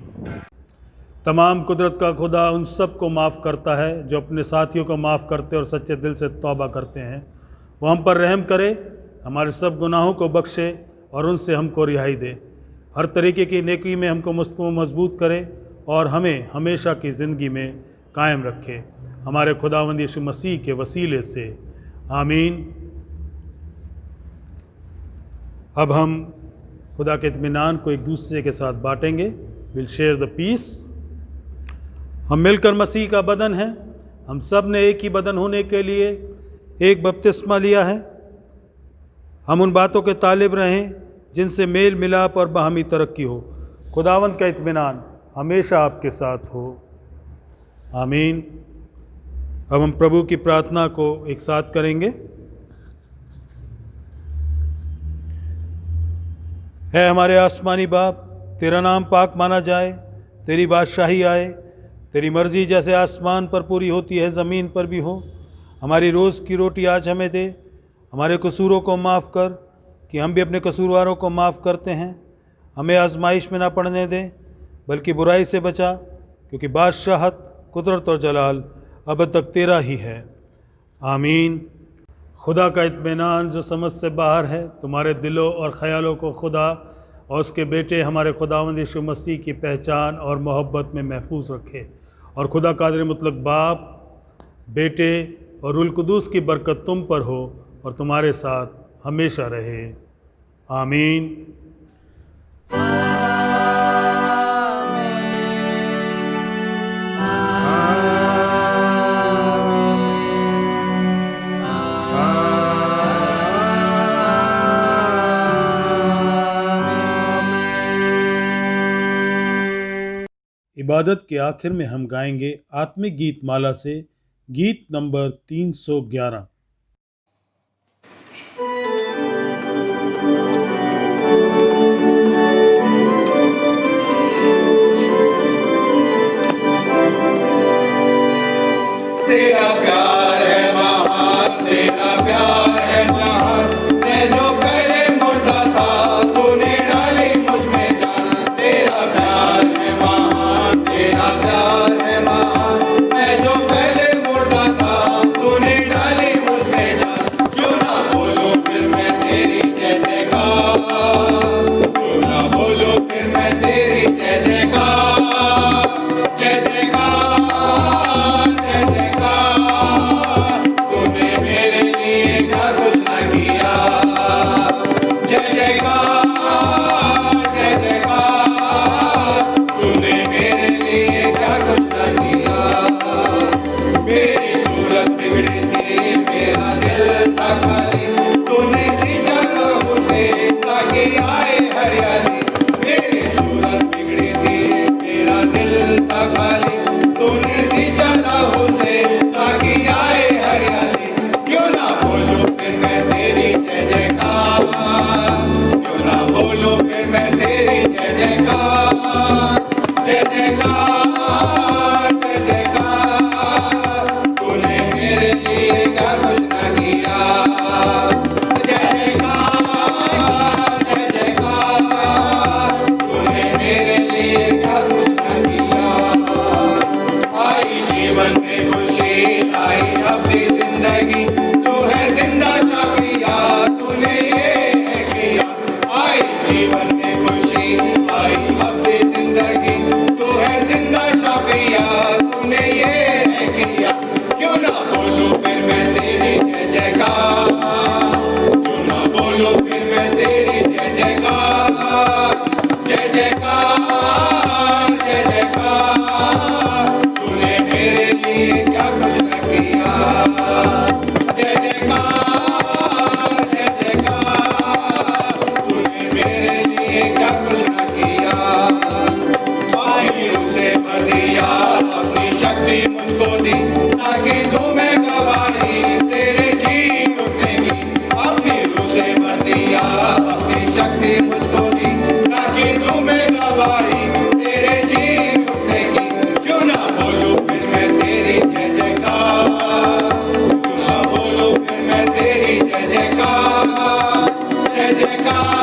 तमाम कुदरत का खुदा उन सब को माफ़ करता है जो अपने साथियों को माफ़ करते और सच्चे दिल से तौबा करते हैं। वो हम पर रहम करे, हमारे सब गुनाहों को बख्शे और उनसे हमको रिहाई दे। हर तरीके की नेकी में हमको मजबूत करे और हमें हमेशा की ज़िंदगी में कायम रखे। हमारे खुदावंद यीशु मसीह के वसीले से आमीन। अब हम खुदा के इत्मीनान को एक दूसरे के साथ बांटेंगे। Will share the peace. हम मिलकर मसीह का बदन हैं। हम सब ने एक ही बदन होने के लिए एक बपतिस्मा लिया है। हम उन बातों के तालिब रहें जिनसे मेल मिलाप और बाहमी तरक्की हो। खुदावंद का इत्मीनान हमेशा आपके साथ हो। आमीन। अब हम प्रभु की प्रार्थना को एक साथ करेंगे। है हमारे आसमानी बाप, तेरा नाम पाक माना जाए, तेरी बादशाही आए, तेरी मर्ज़ी जैसे आसमान पर पूरी होती है ज़मीन पर भी हो। हमारी रोज़ की रोटी आज हमें दे। हमारे कसूरों को माफ़ कर कि हम भी अपने कसूरवारों को माफ़ करते हैं। हमें आजमाइश में ना पड़ने दें बल्कि बुराई से बचा, क्योंकि बादशाहत, कुदरत और जलाल अब तक तेरा ही है। आमीन। खुदा का इत्मीनान जो समझ से बाहर है तुम्हारे दिलों और ख़यालों को खुदा और उसके बेटे हमारे खुदावंद यीशु मसीह की पहचान और मोहब्बत में महफूज रखे। और खुदा कादिर मुतलक बाप, बेटे और रूहुल कुदूस की बरकत तुम पर हो और तुम्हारे साथ हमेशा रहे। आमीन। इबादत के आखिर में हम गाएंगे आत्मिक गीत माला से गीत नंबर 311। तेरा प्यार है महान, तेरा प्यार है महान। मैं जो पहले मुर्दा था, तूने डाली मुझ में जान। तेरा प्यार है महान, तेरा प्यार है महान। मैं जो पहले मुर्दा था, तूने डाली मुझ में जान। क्यों ना बोलूं फिर मैं तेरी जय जयकार, क्यों ना बोलूं फिर मैं तेरी जय जयकार, जय जयकार, जय जयकार। तूने मेरे लिए क्या कुछ ना किया। जय जयकार, जय जयकार। तूने मेरे लिए क्या कुछ ना किया। मेरी सूरत बिगड़ी थी, मेरा दिल था खाली। तूने सींचा काबू से ताकि आए हरियाली। मेरी सूरत बिगड़ी थी, मेरा दिल था खाली। तूने सींचा लाहू से ताकि आए हरियाली। क्यों ना बोलूं फिर मैं तेरी जय जयकार, क्यों ना बोलूं फिर मैं तेरी जय जयकार, जय जयकार, जय जयकार। तूने मेरे लिए क्या कुछ ना किया। जय जयकार, जय जयकार। तूने मेरे लिए क्या कुछ ना किया। आई जीवन में खुशी, आई अपनी जिंदगी। तू है जिंदा शाफिया, तूने ये है किया। आई जीवन में खुशी, आई अपनी जिंदगी। तू है जिंदा शाफिया, तूने ये है किया। क्यों ना बोलूं फिर मैं तेरी जय जयकार, क्यों ना बोलूं फिर मैं तेरी जय जयकार, जय जयकार, जय जयकार। तूने मेरे लिए क्या कुछ न किया। जय जयकार, जय जयकार। तूने मेरे लिए क्या कुछ न किया। अपनी रूह से भर दिया, अपनी शक्ति मुझको दी ताकि दूं मैं गवाही तेरे जी उठने की। अपनी रूह से भर दिया, अपनी शक्ति मुझको दी ताकि दूं मैं गवाही तेरे जी उठने की। क्यों ना बोलूं फिर मैं तेरी जय जयकार, क्यों ना बोलूं फिर मैं तेरी जय जयकार, जय जयकार,